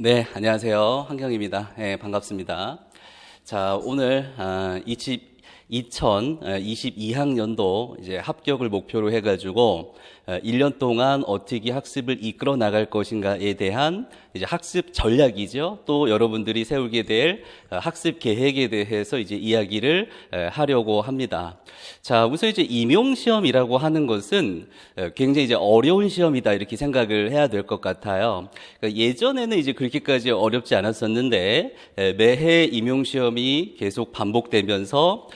네, 안녕하세요. 한경입니다. 네, 반갑습니다. 자, 오늘 2022학년도 이제 합격을 목표로 해가지고 1년 동안 어떻게 학습을 이끌어 나갈 것인가에 대한 이제 학습 전략이죠. 또 여러분들이 세우게 될 학습 계획에 대해서 이제 이야기를 하려고 합니다. 자, 우선 이제 임용시험이라고 하는 것은 굉장히 이제 어려운 시험이다 이렇게 생각을 해야 될 것 같아요. 그러니까 예전에는 이제 그렇게까지 어렵지 않았었는데 매해 임용시험이 계속 반복되면서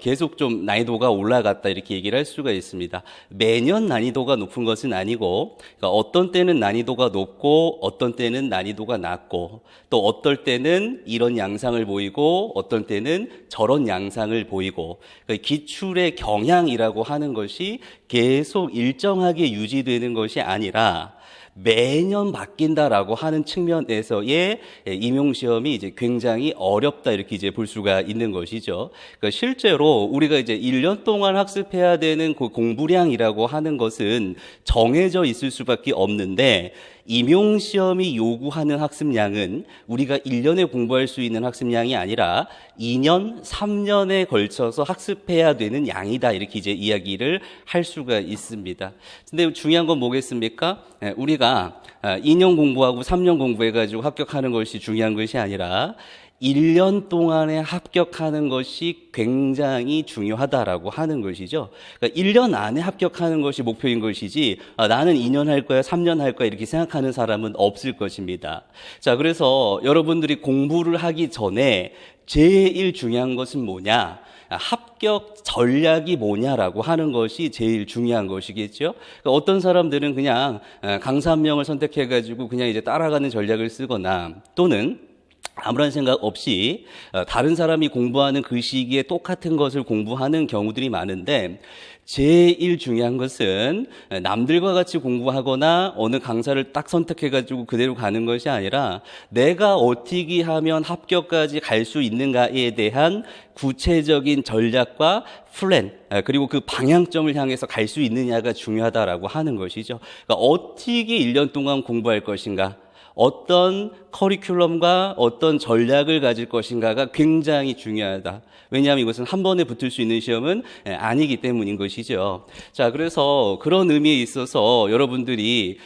계속 좀 난이도가 올라갔다 이렇게 얘기를 할 수가 있습니다. 매년 난이도가 높은 것은 아니고, 그러니까 어떤 때는 난이도가 높고 어떤 때는 난이도가 낮고, 또 어떨 때는 이런 양상을 보이고 어떤 때는 저런 양상을 보이고, 그러니까 기출의 경향이라고 하는 것이 계속 일정하게 유지되는 것이 아니라 매년 바뀐다라고 하는 측면에서의 임용시험이 이제 굉장히 어렵다 이렇게 이제 볼 수가 있는 것이죠. 그러니까 실제로 우리가 이제 1년 동안 학습해야 되는 그 공부량이라고 하는 것은 정해져 있을 수밖에 없는데, 임용시험이 요구하는 학습량은 우리가 1년에 공부할 수 있는 학습량이 아니라 2년, 3년에 걸쳐서 학습해야 되는 양이다 이렇게 이제 이야기를 할 수가 있습니다. 근데 중요한 건 뭐겠습니까? 우리가 2년 공부하고 3년 공부해가지고 합격하는 것이 중요한 것이 아니라 1년 동안에 합격하는 것이 굉장히 중요하다라고 하는 것이죠. 그러니까 1년 안에 합격하는 것이 목표인 것이지, 나는 2년 할 거야, 3년 할 거야 이렇게 생각하는 사람은 없을 것입니다. 자, 그래서 여러분들이 공부를 하기 전에 제일 중요한 것은 뭐냐? 합격 전략이 뭐냐라고 하는 것이 제일 중요한 것이겠죠. 그러니까 어떤 사람들은 그냥 강사 한 명을 선택해가지고 그냥 이제 따라가는 전략을 쓰거나, 또는 아무런 생각 없이 다른 사람이 공부하는 그 시기에 똑같은 것을 공부하는 경우들이 많은데, 제일 중요한 것은 남들과 같이 공부하거나 어느 강사를 딱 선택해가지고 그대로 가는 것이 아니라 내가 어떻게 하면 합격까지 갈 수 있는가에 대한 구체적인 전략과 플랜, 그리고 그 방향점을 향해서 갈 수 있느냐가 중요하다라고 하는 것이죠. 그러니까 어떻게 1년 동안 공부할 것인가, 어떤 커리큘럼과 어떤 전략을 가질 것인가가 굉장히 중요하다. 왜냐하면 이것은 한 번에 붙을 수 있는 시험은 아니기 때문인 것이죠. 자, 그래서 그런 의미에 있어서 여러분들이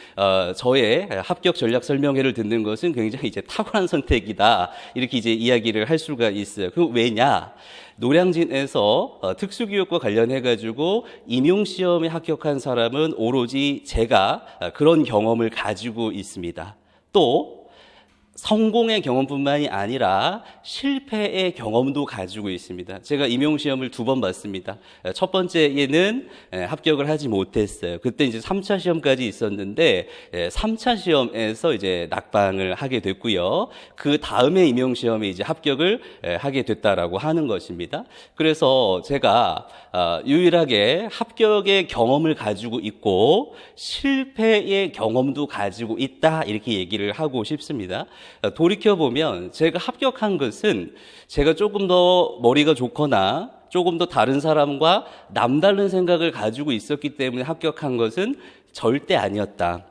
저의 합격 전략 설명회를 듣는 것은 굉장히 이제 탁월한 선택이다 이렇게 이제 이야기를 할 수가 있어요. 그 왜냐? 노량진에서 특수교육과 관련해가지고 임용시험에 합격한 사람은 오로지 제가 그런 경험을 가지고 있습니다. 또 성공의 경험뿐만이 아니라 실패의 경험도 가지고 있습니다. 제가 임용시험을 2번 봤습니다. 첫 번째에는 합격을 하지 못했어요. 그때 이제 3차 시험까지 있었는데 3차 시험에서 이제 낙방을 하게 됐고요. 그 다음에 임용시험에 이제 합격을 하게 됐다라고 하는 것입니다. 그래서 제가 유일하게 합격의 경험을 가지고 있고 실패의 경험도 가지고 있다 이렇게 얘기를 하고 싶습니다. 돌이켜보면 제가 합격한 것은 제가 조금 더 머리가 좋거나 조금 더 다른 사람과 남다른 생각을 가지고 있었기 때문에 합격한 것은 절대 아니었다.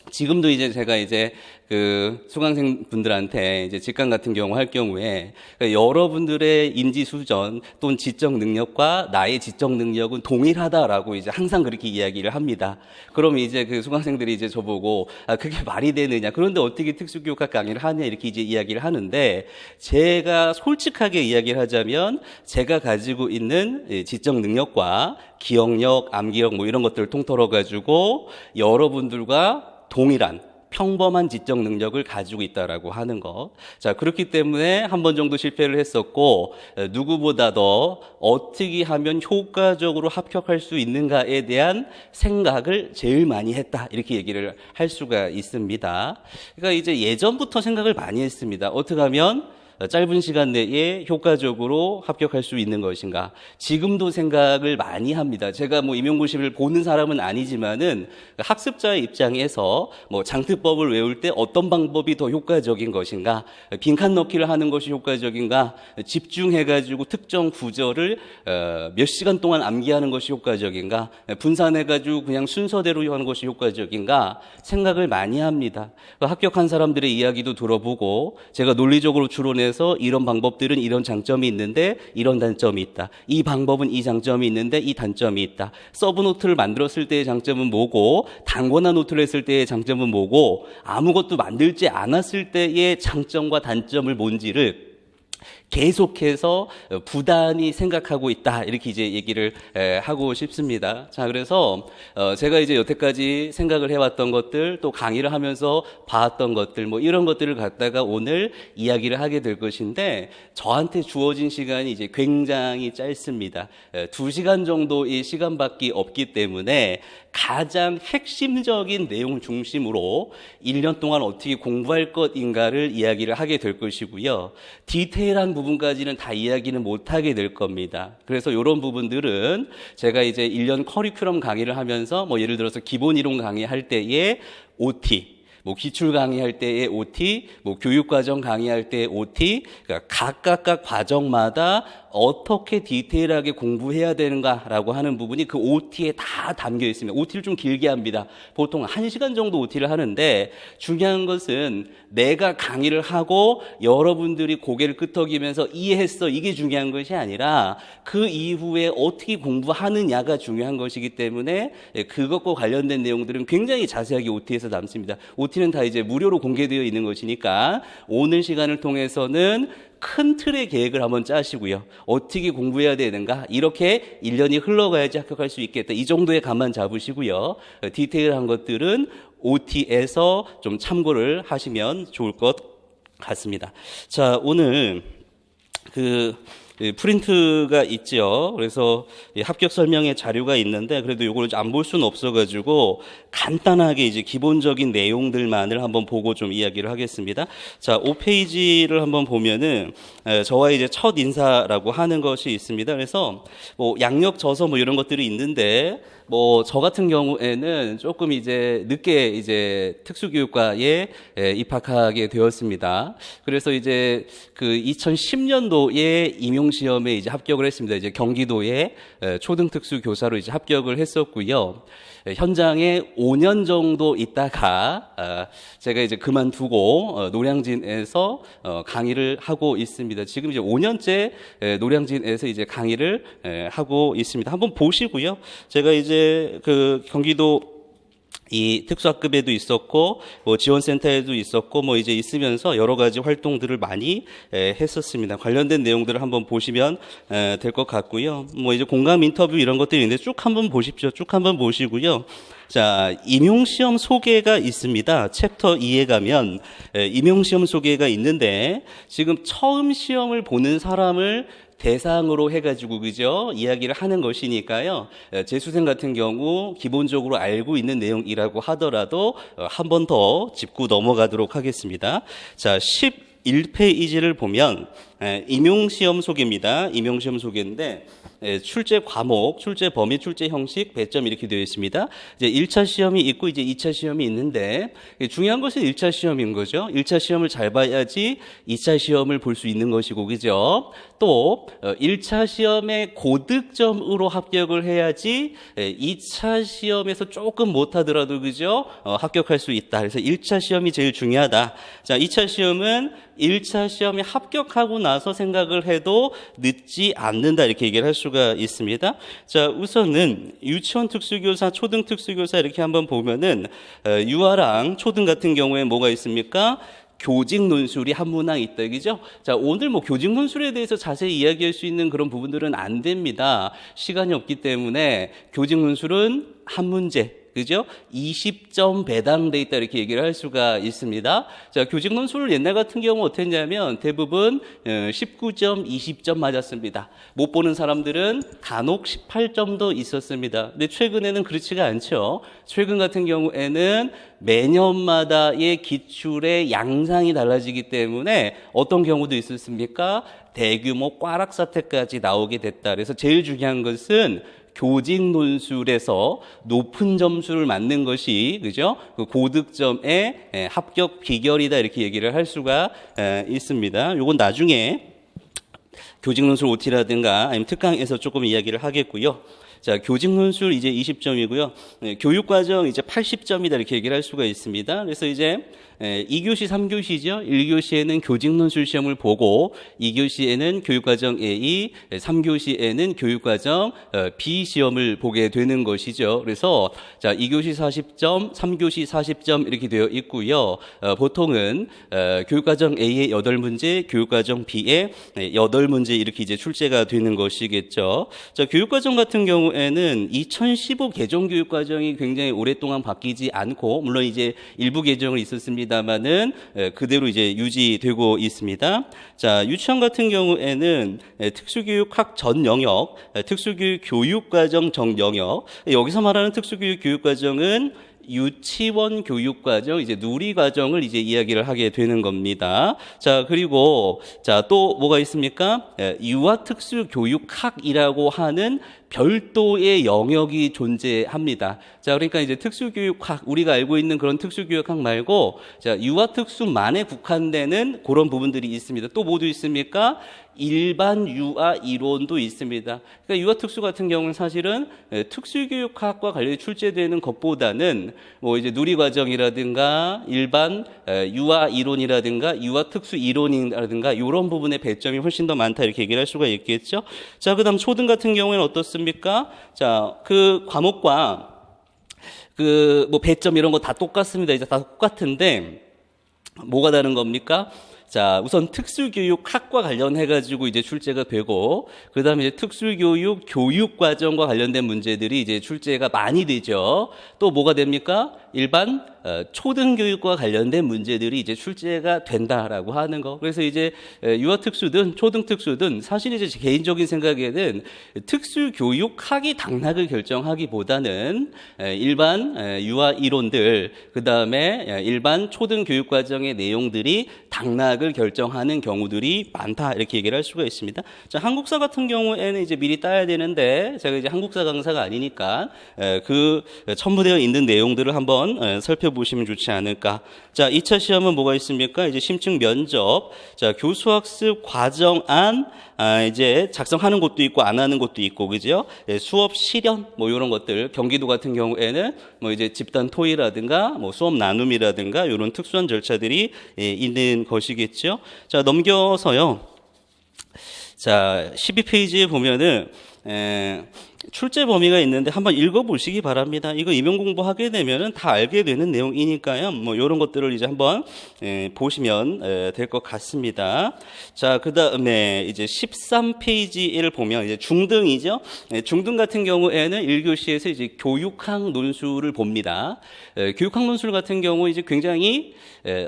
지금도 이제 제가 이제 그 수강생 분들한테 이제 직강 같은 경우 할 경우에 여러분들의 인지 수준 또는 지적 능력과 나의 지적 능력은 동일하다라고 이제 항상 그렇게 이야기를 합니다. 그러면 이제 그 수강생들이 이제 저보고 그게 말이 되느냐, 그런데 어떻게 특수교육학 강의를 하냐 이렇게 이제 이야기를 하는데, 제가 솔직하게 이야기를 하자면 제가 가지고 있는 지적 능력과 기억력, 암기력 뭐 이런 것들을 통틀어 가지고 여러분들과 동일한 평범한 지적 능력을 가지고 있다라고 하는 것. 자, 그렇기 때문에 한 번 정도 실패를 했었고, 누구보다 더 어떻게 하면 효과적으로 합격할 수 있는가에 대한 생각을 제일 많이 했다 이렇게 얘기를 할 수가 있습니다. 그러니까 이제 예전부터 생각을 많이 했습니다. 어떻게 하면 짧은 시간 내에 효과적으로 합격할 수 있는 것인가? 지금도 생각을 많이 합니다. 제가 뭐 임용고시를 보는 사람은 아니지만은 학습자의 입장에서 뭐 장특법을 외울 때 어떤 방법이 더 효과적인 것인가? 빈칸 넣기를 하는 것이 효과적인가? 집중해가지고 특정 구절을 몇 시간 동안 암기하는 것이 효과적인가? 분산해가지고 그냥 순서대로 하는 것이 효과적인가? 생각을 많이 합니다. 합격한 사람들의 이야기도 들어보고 제가 논리적으로 추론해서 이런 방법들은 이런 장점이 있는데 이런 단점이 있다. 이 방법은 이 장점이 있는데 이 단점이 있다. 서브노트를 만들었을 때의 장점은 뭐고 단권화 노트를 했을 때의 장점은 뭐고 아무것도 만들지 않았을 때의 장점과 단점을 뭔지를 계속해서 부단히 생각하고 있다. 이렇게 이제 얘기를 하고 싶습니다. 자, 그래서 제가 이제 여태까지 생각을 해왔던 것들, 또 강의를 하면서 봤던 것들, 뭐 이런 것들을 갖다가 오늘 이야기를 하게 될 것인데, 저한테 주어진 시간이 이제 굉장히 짧습니다. 2시간 정도의 시간밖에 없기 때문에 가장 핵심적인 내용 중심으로 1년 동안 어떻게 공부할 것인가를 이야기를 하게 될 것이고요. 디테일한 부분까지는 다 이야기는 못하게 될 겁니다. 그래서 이런 부분들은 제가 이제 1년 커리큘럼 강의를 하면서 뭐 예를 들어서 기본 이론 강의할 때의 OT, 뭐 기출 강의할 때의 OT, 뭐 교육과정 강의할 때의 OT, 그러니까 각각 과정마다 어떻게 디테일하게 공부해야 되는가라고 하는 부분이 그 OT에 다 담겨 있습니다. OT를 좀 길게 합니다. 보통 1시간 정도 OT를 하는데 중요한 것은 내가 강의를 하고 여러분들이 고개를 끄덕이면서 이해했어, 이게 중요한 것이 아니라 그 이후에 어떻게 공부하느냐가 중요한 것이기 때문에 그것과 관련된 내용들은 굉장히 자세하게 OT에서 남습니다. OT는 다 이제 무료로 공개되어 있는 것이니까 오늘 시간을 통해서는 큰 틀의 계획을 한번 짜시고요. 어떻게 공부해야 되는가? 이렇게 1년이 흘러가야지 합격할 수 있겠다. 이 정도의 감만 잡으시고요. 디테일한 것들은 OT에서 좀 참고를 하시면 좋을 것 같습니다. 자, 오늘 프린트가 있죠. 그래서 합격 설명의 자료가 있는데 그래도 이걸 안 볼 수는 없어가지고 간단하게 이제 기본적인 내용들만을 한번 보고 좀 이야기를 하겠습니다. 자, 5페이지를 한번 보면은 저와 이제 첫 인사라고 하는 것이 있습니다. 그래서 뭐 양력 저서 뭐 이런 것들이 있는데 뭐 저 같은 경우에는 조금 이제 늦게 이제 특수교육과에 입학하게 되었습니다. 그래서 이제 그 2010년도에 임용시험에 이제 합격을 했습니다. 이제 경기도에 초등특수교사로 이제 합격을 했었고요. 현장에 5년 정도 있다가 제가 이제 그만두고 노량진에서 강의를 하고 있습니다. 지금 이제 5년째 노량진에서 이제 강의를 하고 있습니다. 한번 보시고요. 제가 이제 그 경기도 이 특수학급에도 있었고 뭐 지원센터에도 있었고 뭐 이제 있으면서 여러 가지 활동들을 많이 했었습니다. 관련된 내용들을 한번 보시면 될 것 같고요. 뭐 이제 공감 인터뷰 이런 것들이 있는데 쭉 한번 보십시오. 쭉 한번 보시고요. 자, 임용시험 소개가 있습니다. 챕터 2에 가면 임용시험 소개가 있는데 지금 처음 시험을 보는 사람을 대상으로 해가지고 그죠 이야기를 하는 것이니까요. 재수생 같은 경우 기본적으로 알고 있는 내용이라고 하더라도 한 번 더 짚고 넘어가도록 하겠습니다. 자, 11페이지를 보면 임용시험 소개입니다. 임용시험 소개인데 출제 과목, 출제 범위, 출제 형식, 배점 이렇게 되어 있습니다. 이제 1차 시험이 있고 이제 2차 시험이 있는데 중요한 것은 1차 시험인 거죠. 1차 시험을 잘 봐야지 2차 시험을 볼 수 있는 것이고 그죠. 또 1차 시험에 고득점으로 합격을 해야지 2차 시험에서 조금 못하더라도 그죠 합격할 수 있다. 그래서 1차 시험이 제일 중요하다. 자, 2차 시험은 1차 시험에 합격하고 나서 생각을 해도 늦지 않는다 이렇게 얘기를 할 수가 있습니다. 자, 우선은 유치원 특수교사, 초등 특수교사 이렇게 한번 보면은 유아랑 초등 같은 경우에 뭐가 있습니까? 교직 논술이 한 문항 있다, 그죠? 자, 오늘 뭐 교직 논술에 대해서 자세히 이야기할 수 있는 그런 부분들은 안 됩니다. 시간이 없기 때문에 교직 논술은 한 문제. 그죠? 20점 배당돼 있다 이렇게 얘기를 할 수가 있습니다. 자, 교직 논술 옛날 같은 경우 어땠냐면 대부분 19점, 20점 맞았습니다. 못 보는 사람들은 간혹 18점도 있었습니다. 근데 최근에는 그렇지가 않죠. 최근 같은 경우에는 매년마다의 기출의 양상이 달라지기 때문에 어떤 경우도 있었습니까? 대규모 꽈락 사태까지 나오게 됐다. 그래서 제일 중요한 것은 교직 논술에서 높은 점수를 맞는 것이 그죠? 그 고득점의 합격 비결이다 이렇게 얘기를 할 수가 있습니다. 요건 나중에 교직 논술 OT라든가 아니면 특강에서 조금 이야기를 하겠고요. 자, 교직 논술 이제 20점이고요. 교육과정 이제 80점이다 이렇게 얘기를 할 수가 있습니다. 그래서 이제 2교시, 3교시죠. 1교시에는 교직 논술 시험을 보고 2교시에는 교육과정 A, 3교시에는 교육과정 B 시험을 보게 되는 것이죠. 그래서 자, 2교시 40점, 3교시 40점 이렇게 되어 있고요. 보통은 교육과정 A의 8문제, 교육과정 B의 8문제 이렇게 이제 출제가 되는 것이겠죠. 자, 교육과정 같은 경우에는 2015 개정 교육과정이 굉장히 오랫동안 바뀌지 않고 물론 이제 일부 개정은 있었습니다만은 그대로 이제 유지되고 있습니다. 자, 유치원 같은 경우에는 특수교육학 전 영역, 특수교육 교육과정 전 영역. 여기서 말하는 특수교육 교육과정은 유치원 교육과정, 이제 누리과정을 이제 이야기를 하게 되는 겁니다. 자, 그리고 자, 또 뭐가 있습니까? 유아특수교육학이라고 하는 별도의 영역이 존재합니다. 자, 그러니까 이제 특수교육학, 우리가 알고 있는 그런 특수교육학 말고, 자, 유아특수만에 국한되는 그런 부분들이 있습니다. 또 뭐도 있습니까? 일반 유아 이론도 있습니다. 그러니까 유아특수 같은 경우는 사실은 특수교육학과 관련해 출제되는 것보다는 뭐 이제 누리과정이라든가 일반 유아 이론이라든가 유아특수 이론이라든가 이런 부분의 배점이 훨씬 더 많다 이렇게 얘기를 할 수가 있겠죠. 자, 그다음 초등 같은 경우에는 어떻습니까? 자, 그 과목과 그 뭐 배점 이런 거 다 똑같습니다. 이제 다 똑같은데 뭐가 다른 겁니까? 자, 우선 특수교육학과 관련해가지고 이제 출제가 되고, 그 다음에 이제 특수교육 교육과정과 관련된 문제들이 이제 출제가 많이 되죠. 또 뭐가 됩니까? 일반 초등교육과 관련된 문제들이 이제 출제가 된다라고 하는 거. 그래서 이제 유아특수든 초등특수든 사실 이제 제 개인적인 생각에는 특수교육학이 당락을 결정하기보다는 일반 유아 이론들, 그 다음에 일반 초등교육과정의 내용들이 당락을 결정하는 경우들이 많다 이렇게 얘기를 할 수가 있습니다. 자, 한국사 같은 경우에는 이제 미리 따야 되는데 제가 이제 한국사 강사가 아니니까 그 첨부되어 있는 내용들을 한번 살펴보시면 좋지 않을까. 자, 2차 시험은 뭐가 있습니까? 이제 심층 면접, 자, 교수학습 과정안 이제 작성하는 곳도 있고 안 하는 곳도 있고, 그죠? 수업 실현 뭐 이런 것들, 경기도 같은 경우에는 뭐 이제 집단 토의라든가 뭐 수업 나눔이라든가 이런 특수한 절차들이 있는 것이겠죠. 자, 넘겨서요. 자, 12페이지에 보면은 출제 범위가 있는데 한번 읽어보시기 바랍니다. 이거 임용 공부하게 되면은 다 알게 되는 내용이니까요. 뭐 이런 것들을 이제 한번 보시면 될 것 같습니다. 자, 그 다음에 이제 13페이지를 보면 이제 중등이죠. 중등 같은 경우에는 1교시에서 이제 교육학 논술을 봅니다. 교육학 논술 같은 경우 이제 굉장히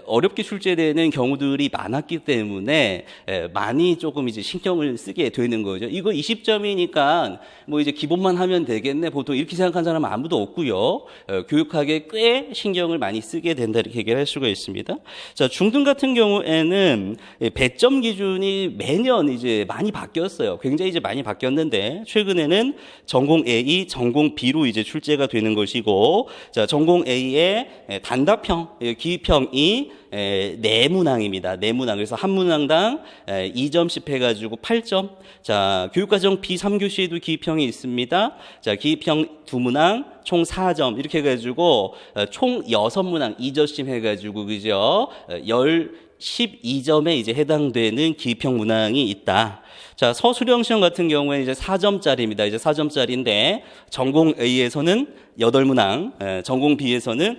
어렵게 출제되는 경우들이 많았기 때문에 많이 조금 이제 신경을 쓰게 되는 거죠. 이거 20점이니까 뭐 이제 기본만 하면 되겠네. 보통 이렇게 생각하는 사람은 아무도 없고요. 교육학에 꽤 신경을 많이 쓰게 된다 이렇게 얘기를 할 수가 있습니다. 자, 중등 같은 경우에는 배점 기준이 매년 이제 많이 바뀌었어요. 굉장히 이제 많이 바뀌었는데 최근에는 전공 A, 전공 B로 이제 출제가 되는 것이고, 자, 전공 A의 단답형, 기평이 네문항입니다. 네문항. 그래서 한 문항당 2점씩 해가지고 8점. 자, 교육과정 B 3교시에도 기평이 있습니다. 자, 기평 2문항 총 4점. 이렇게 해가지고 총 6문항 2점씩 해가지고, 그죠? 12점에 이제 해당되는 기평 문항이 있다. 자, 서술형 시험 같은 경우에 이제 4점짜리입니다. 이제 4점짜리인데 전공 A에서는 8문항, 전공 B에서는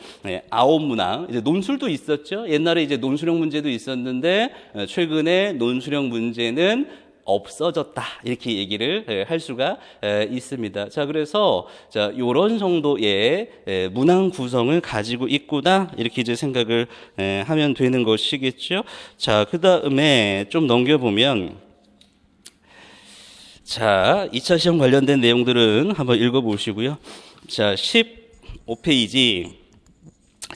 9문항. 이제 논술도 있었죠. 옛날에 이제 논술형 문제도 있었는데 최근에 논술형 문제는 없어졌다 이렇게 얘기를 할 수가 있습니다. 자, 그래서 자, 요런 정도의 문항 구성을 가지고 있구나 이렇게 이제 생각을 하면 되는 것이겠죠. 자, 그 다음에 좀 넘겨보면 자, 2차 시험 관련된 내용들은 한번 읽어보시고요. 자, 15페이지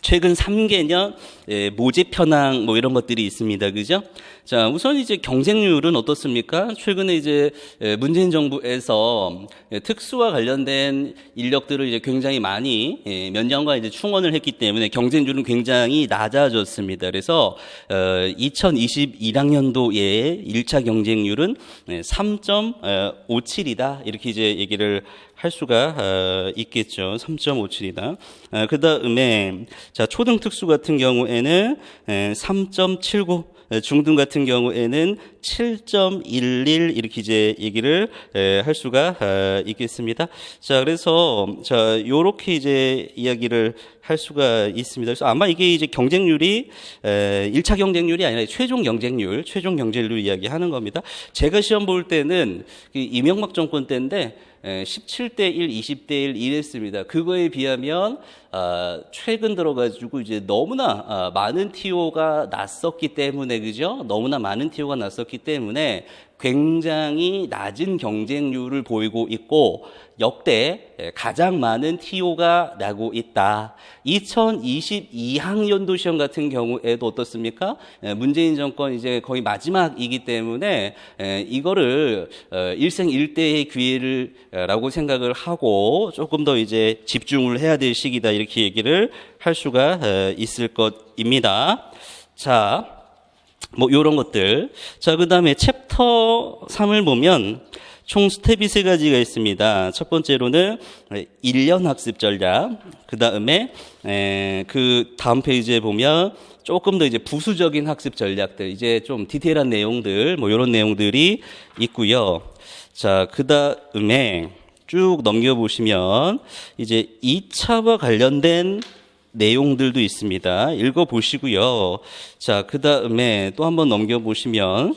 최근 3개년 모집 현황 뭐 이런 것들이 있습니다. 그죠? 자, 우선 이제 경쟁률은 어떻습니까? 최근에 이제 문재인 정부에서 특수와 관련된 인력들을 이제 굉장히 많이 몇 년간 이제 충원을 했기 때문에 경쟁률은 굉장히 낮아졌습니다. 그래서 2021학년도에 1차 경쟁률은 3.57이다. 이렇게 이제 얘기를 할 수가 있겠죠. 3.57이다. 그 다음에 자, 초등 특수 같은 경우에는 3.79, 중등 같은 경우에는 7.11 이렇게 이제 얘기를 할 수가 있겠습니다. 자, 그래서 자, 요렇게 이제 이야기를 할 수가 있습니다. 그래서 아마 이게 이제 경쟁률이 1차 경쟁률이 아니라 최종 경쟁률 이야기하는 겁니다. 제가 시험 볼 때는 이명박 정권 때인데 17대 1, 20대 1 이랬습니다. 그거에 비하면 최근 들어가지고 이제 너무나 많은 TO가 났었기 때문에 그죠? 너무나 많은 TO가 났었기 때문에 굉장히 낮은 경쟁률을 보이고 있고 역대 가장 많은 TO가 나고 있다. 2022학년도 시험 같은 경우에도 어떻습니까? 문재인 정권 이제 거의 마지막이기 때문에 이거를 일생일대의 기회라고 생각을 하고 조금 더 이제 집중을 해야 될 시기다 이렇게 얘기를 할 수가 있을 것입니다. 자, 뭐 요런 것들. 자, 그다음에 챕터 3을 보면 총 스텝이 3가지가 있습니다. 첫 번째로는 1년 학습 전략. 그다음에 그 다음 페이지에 보면 조금 더 이제 부수적인 학습 전략들, 이제 좀 디테일한 내용들, 뭐 요런 내용들이 있고요. 자, 그다음에 쭉 넘겨보시면 이제 2차와 관련된 내용들도 있습니다. 읽어보시고요. 자, 그 다음에 또 한번 넘겨보시면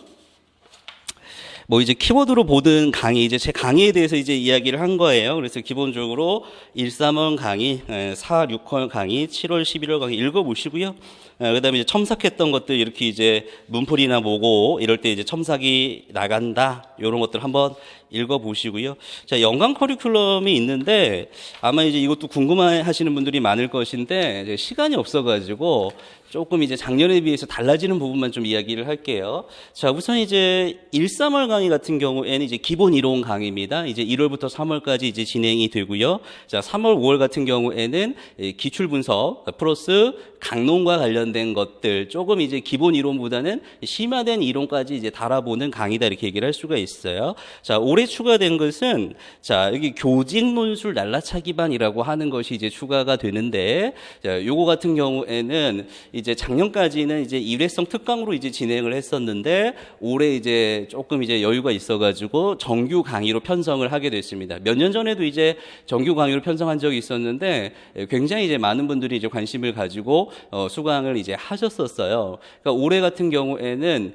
뭐 이제 키워드로 보던 강의, 이제 제 강의에 대해서 이제 이야기를 한 거예요. 그래서 기본적으로 1, 3월 강의, 4, 6월 강의, 7월, 11월 강의 읽어보시고요. 그 다음에 이제 첨삭했던 것들 이렇게 이제 문풀이나 보고 이럴 때 이제 첨삭이 나간다. 이런 것들 한번 읽어보시고요. 자, 연간 커리큘럼이 있는데 아마 이제 이것도 궁금해 하시는 분들이 많을 것인데 이제 시간이 없어가지고 조금 이제 작년에 비해서 달라지는 부분만 좀 이야기를 할게요. 자, 우선 이제 1, 3월 강의 같은 경우에는 이제 기본 이론 강의입니다. 이제 1월부터 3월까지 이제 진행이 되고요. 자, 3월, 5월 같은 경우에는 기출 분석 플러스 강론과 관련된 것들 조금 이제 기본 이론보다는 심화된 이론까지 이제 달아보는 강의다 이렇게 얘기를 할 수가 있어요. 자, 올해 추가된 것은 자, 여기 교직 논술 날라차기반이라고 하는 것이 이제 추가가 되는데 자, 요거 같은 경우에는 이제 작년까지는 이제 일회성 특강으로 이제 진행을 했었는데 올해 이제 조금 이제 여유가 있어가지고 정규 강의로 편성을 하게 됐습니다. 몇 년 전에도 이제 정규 강의로 편성한 적이 있었는데 굉장히 이제 많은 분들이 이제 관심을 가지고 수강을 이제 하셨었어요. 그러니까 올해 같은 경우에는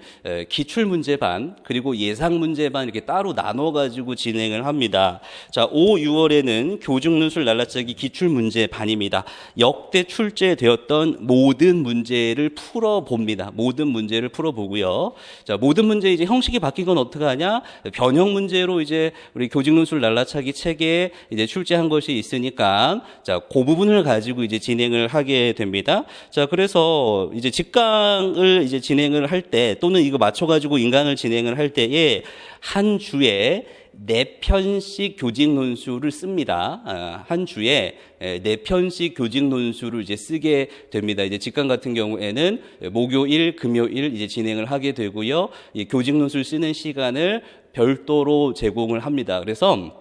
기출 문제반 그리고 예상 문제반 이렇게 따로 나눠가지고 진행을 합니다. 자, 5, 6월에는 교직 논술 날라차기 기출 문제반입니다. 역대 출제되었던 모든 문제를 풀어봅니다. 모든 문제를 풀어보고요. 자, 모든 문제 이제 형식이 바뀐 건 어떻게 하냐? 변형 문제로 이제 우리 교직 논술 날라차기 체계에 이제 출제한 것이 있으니까 자, 그 부분을 가지고 이제 진행을 하게 됩니다. 자, 그래서 이제 직강을 이제 진행을 할 때 또는 이거 맞춰가지고 인강을 진행을 할 때에 한 주에 4편씩 교직 논술을 씁니다. 한 주에 4편씩 교직 논술을 이제 쓰게 됩니다. 이제 직강 같은 경우에는 목요일, 금요일 이제 진행을 하게 되고요. 이 교직 논술 쓰는 시간을 별도로 제공을 합니다. 그래서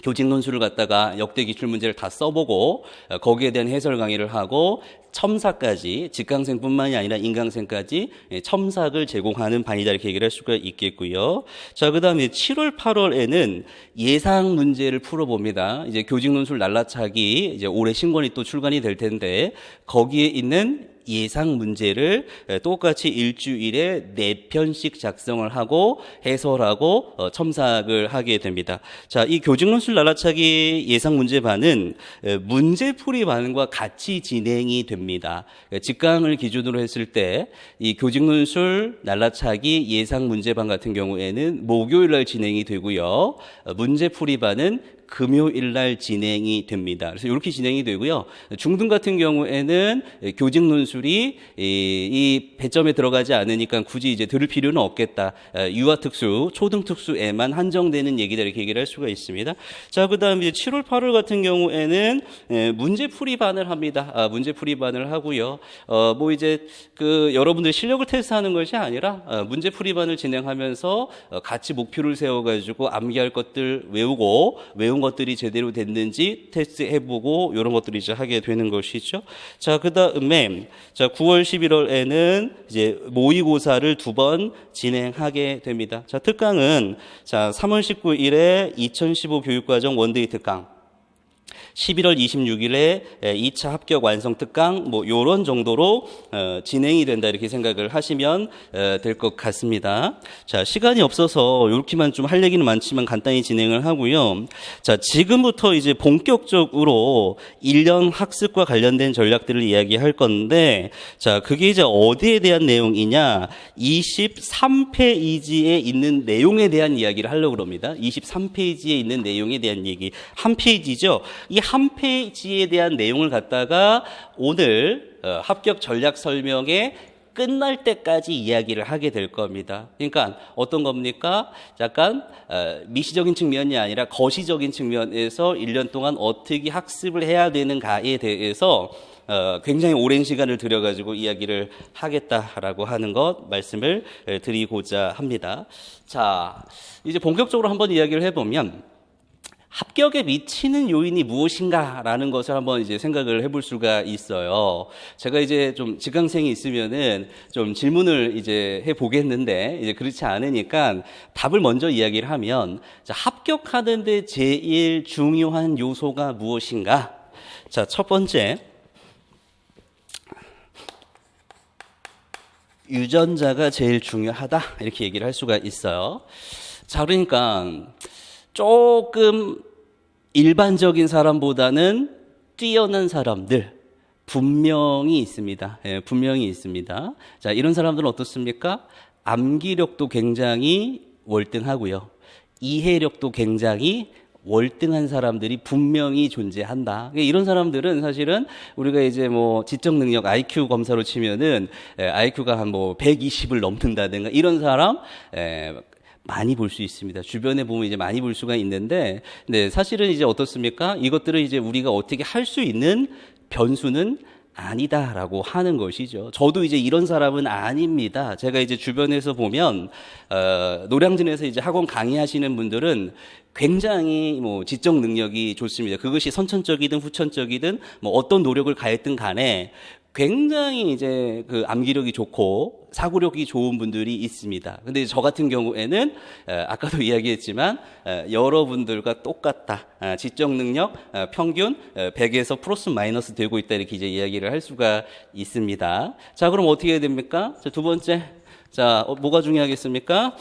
교직 논술을 갖다가 역대 기출 문제를 다 써보고 거기에 대한 해설 강의를 하고 첨삭까지 직강생뿐만이 아니라 인강생까지 첨삭을 제공하는 반이다 이렇게 얘기를 할 수가 있겠고요. 자, 그다음에 7월, 8월에는 예상 문제를 풀어봅니다. 이제 교직 논술 날라차기 이제 올해 신권이 또 출간이 될 텐데 거기에 있는 예상 문제를 똑같이 일주일에 4편씩 작성을 하고 해설하고 첨삭을 하게 됩니다. 자, 이 교직논술 날라차기 예상 문제반은 문제풀이반과 같이 진행이 됩니다. 직강을 기준으로 했을 때 이 교직논술 날라차기 예상 문제반 같은 경우에는 목요일 날 진행이 되고요. 문제풀이반은 금요일 날 진행이 됩니다. 그래서 이렇게 진행이 되고요. 중등 같은 경우에는 교직 논술이 이 배점에 들어가지 않으니까 굳이 이제 들을 필요는 없겠다. 유아특수, 초등특수에만 한정되는 얘기다 이렇게 얘기를 할 수가 있습니다. 자, 그다음에 이제 7월, 8월 같은 경우에는 문제풀이반을 합니다. 문제풀이반을 하고요. 뭐 이제 그 여러분들 실력을 테스트하는 것이 아니라 문제풀이반을 진행하면서 같이 목표를 세워가지고 암기할 것들 외우고 외운 것들이 제대로 됐는지 테스트해보고 이런 것들이 이제 하게 되는 것이죠. 자, 그 다음에 자 9월, 11월에는 이제 모의고사를 2번 진행하게 됩니다. 자, 특강은 자 3월 19일에 2015 교육과정 원데이 특강. 11월 26일에 2차 합격 완성 특강 뭐 요런 정도로 진행이 된다 이렇게 생각을 하시면 될 것 같습니다. 자, 시간이 없어서 이렇게만 좀 할 얘기는 많지만 간단히 진행을 하고요. 자, 지금부터 이제 본격적으로 1년 학습과 관련된 전략들을 이야기할 건데 자, 그게 이제 어디에 대한 내용이냐? 23페이지에 있는 내용에 대한 이야기를 하려고 합니다. 23페이지에 있는 내용에 대한 얘기. 한 페이지죠. 이 한 페이지에 대한 내용을 갖다가 오늘 합격 전략 설명에 끝날 때까지 이야기를 하게 될 겁니다. 그러니까 어떤 겁니까? 약간 미시적인 측면이 아니라 거시적인 측면에서 1년 동안 어떻게 학습을 해야 되는가에 대해서 굉장히 오랜 시간을 들여가지고 이야기를 하겠다라고 하는 것 말씀을 드리고자 합니다. 자, 이제 본격적으로 한번 이야기를 해보면 합격에 미치는 요인이 무엇인가라는 것을 한번 이제 생각을 해볼 수가 있어요. 제가 이제 좀 직강생이 있으면은 좀 질문을 이제 해보겠는데 이제 그렇지 않으니까 답을 먼저 이야기를 하면 자, 합격하는데 제일 중요한 요소가 무엇인가? 자, 첫 번째. 유전자가 제일 중요하다. 이렇게 얘기를 할 수가 있어요. 자, 그러니까 조금 일반적인 사람보다는 뛰어난 사람들 분명히 있습니다. 예, 분명히 있습니다. 자, 이런 사람들은 어떻습니까? 암기력도 굉장히 월등하고요. 이해력도 굉장히 월등한 사람들이 분명히 존재한다. 이런 사람들은 사실은 우리가 이제 뭐 지적 능력 IQ 검사로 치면은 IQ가 한 뭐 120을 넘는다든가 이런 사람 많이 볼 수 있습니다. 주변에 보면 이제 많이 볼 수가 있는데, 네, 사실은 이제 어떻습니까? 이것들을 이제 우리가 어떻게 할 수 있는 변수는 아니다라고 하는 것이죠. 저도 이제 이런 사람은 아닙니다. 제가 이제 주변에서 보면 노량진에서 이제 학원 강의하시는 분들은 굉장히 뭐 지적 능력이 좋습니다. 그것이 선천적이든 후천적이든 뭐 어떤 노력을 가했든 간에 굉장히 이제 그 암기력이 좋고 사고력이 좋은 분들이 있습니다. 근데 저 같은 경우에는 아까도 이야기했지만 여러분들과 똑같다. 지적 능력 평균 100에서 플러스 마이너스 되고 있다 이렇게 이제 이야기를 할 수가 있습니다. 자, 그럼 어떻게 해야 됩니까? 자, 두 번째. 자, 뭐가 중요하겠습니까?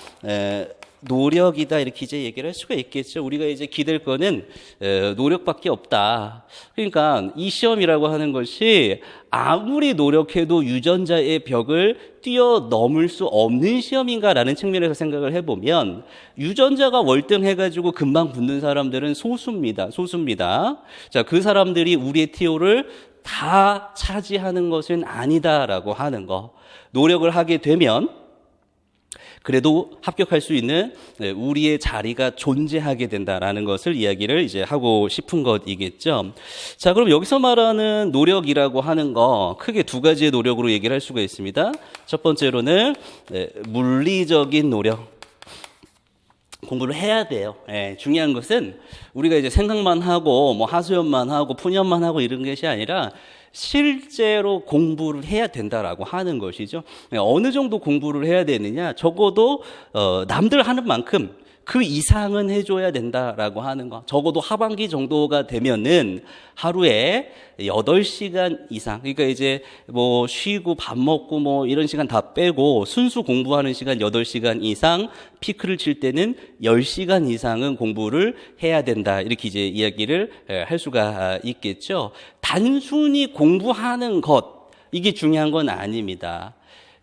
노력이다 이렇게 이제 얘기를 할 수가 있겠죠. 우리가 이제 기댈 거는 노력밖에 없다. 그러니까 이 시험이라고 하는 것이 아무리 노력해도 유전자의 벽을 뛰어넘을 수 없는 시험인가라는 측면에서 생각을 해보면 유전자가 월등해가지고 금방 붙는 사람들은 소수입니다. 소수입니다. 자, 그 사람들이 우리의 TO를 다 차지하는 것은 아니다라고 하는 거. 노력을 하게 되면 그래도 합격할 수 있는 우리의 자리가 존재하게 된다라는 것을 이야기를 이제 하고 싶은 것이겠죠. 자, 그럼 여기서 말하는 노력이라고 하는 거 크게 두 가지의 노력으로 얘기를 할 수가 있습니다. 첫 번째로는 물리적인 노력. 공부를 해야 돼요. 중요한 것은 우리가 이제 생각만 하고 뭐 하소연만 하고 푸념만 하고 이런 것이 아니라 실제로 공부를 해야 된다라고 하는 것이죠. 어느 정도 공부를 해야 되느냐? 적어도 남들 하는 만큼 그 이상은 해줘야 된다라고 하는 거. 적어도 하반기 정도가 되면은 하루에 8시간 이상, 그러니까 이제 뭐 쉬고 밥 먹고 뭐 이런 시간 다 빼고 순수 공부하는 시간 8시간 이상, 피크를 칠 때는 10시간 이상은 공부를 해야 된다. 이렇게 이제 이야기를 할 수가 있겠죠. 단순히 공부하는 것, 이게 중요한 건 아닙니다.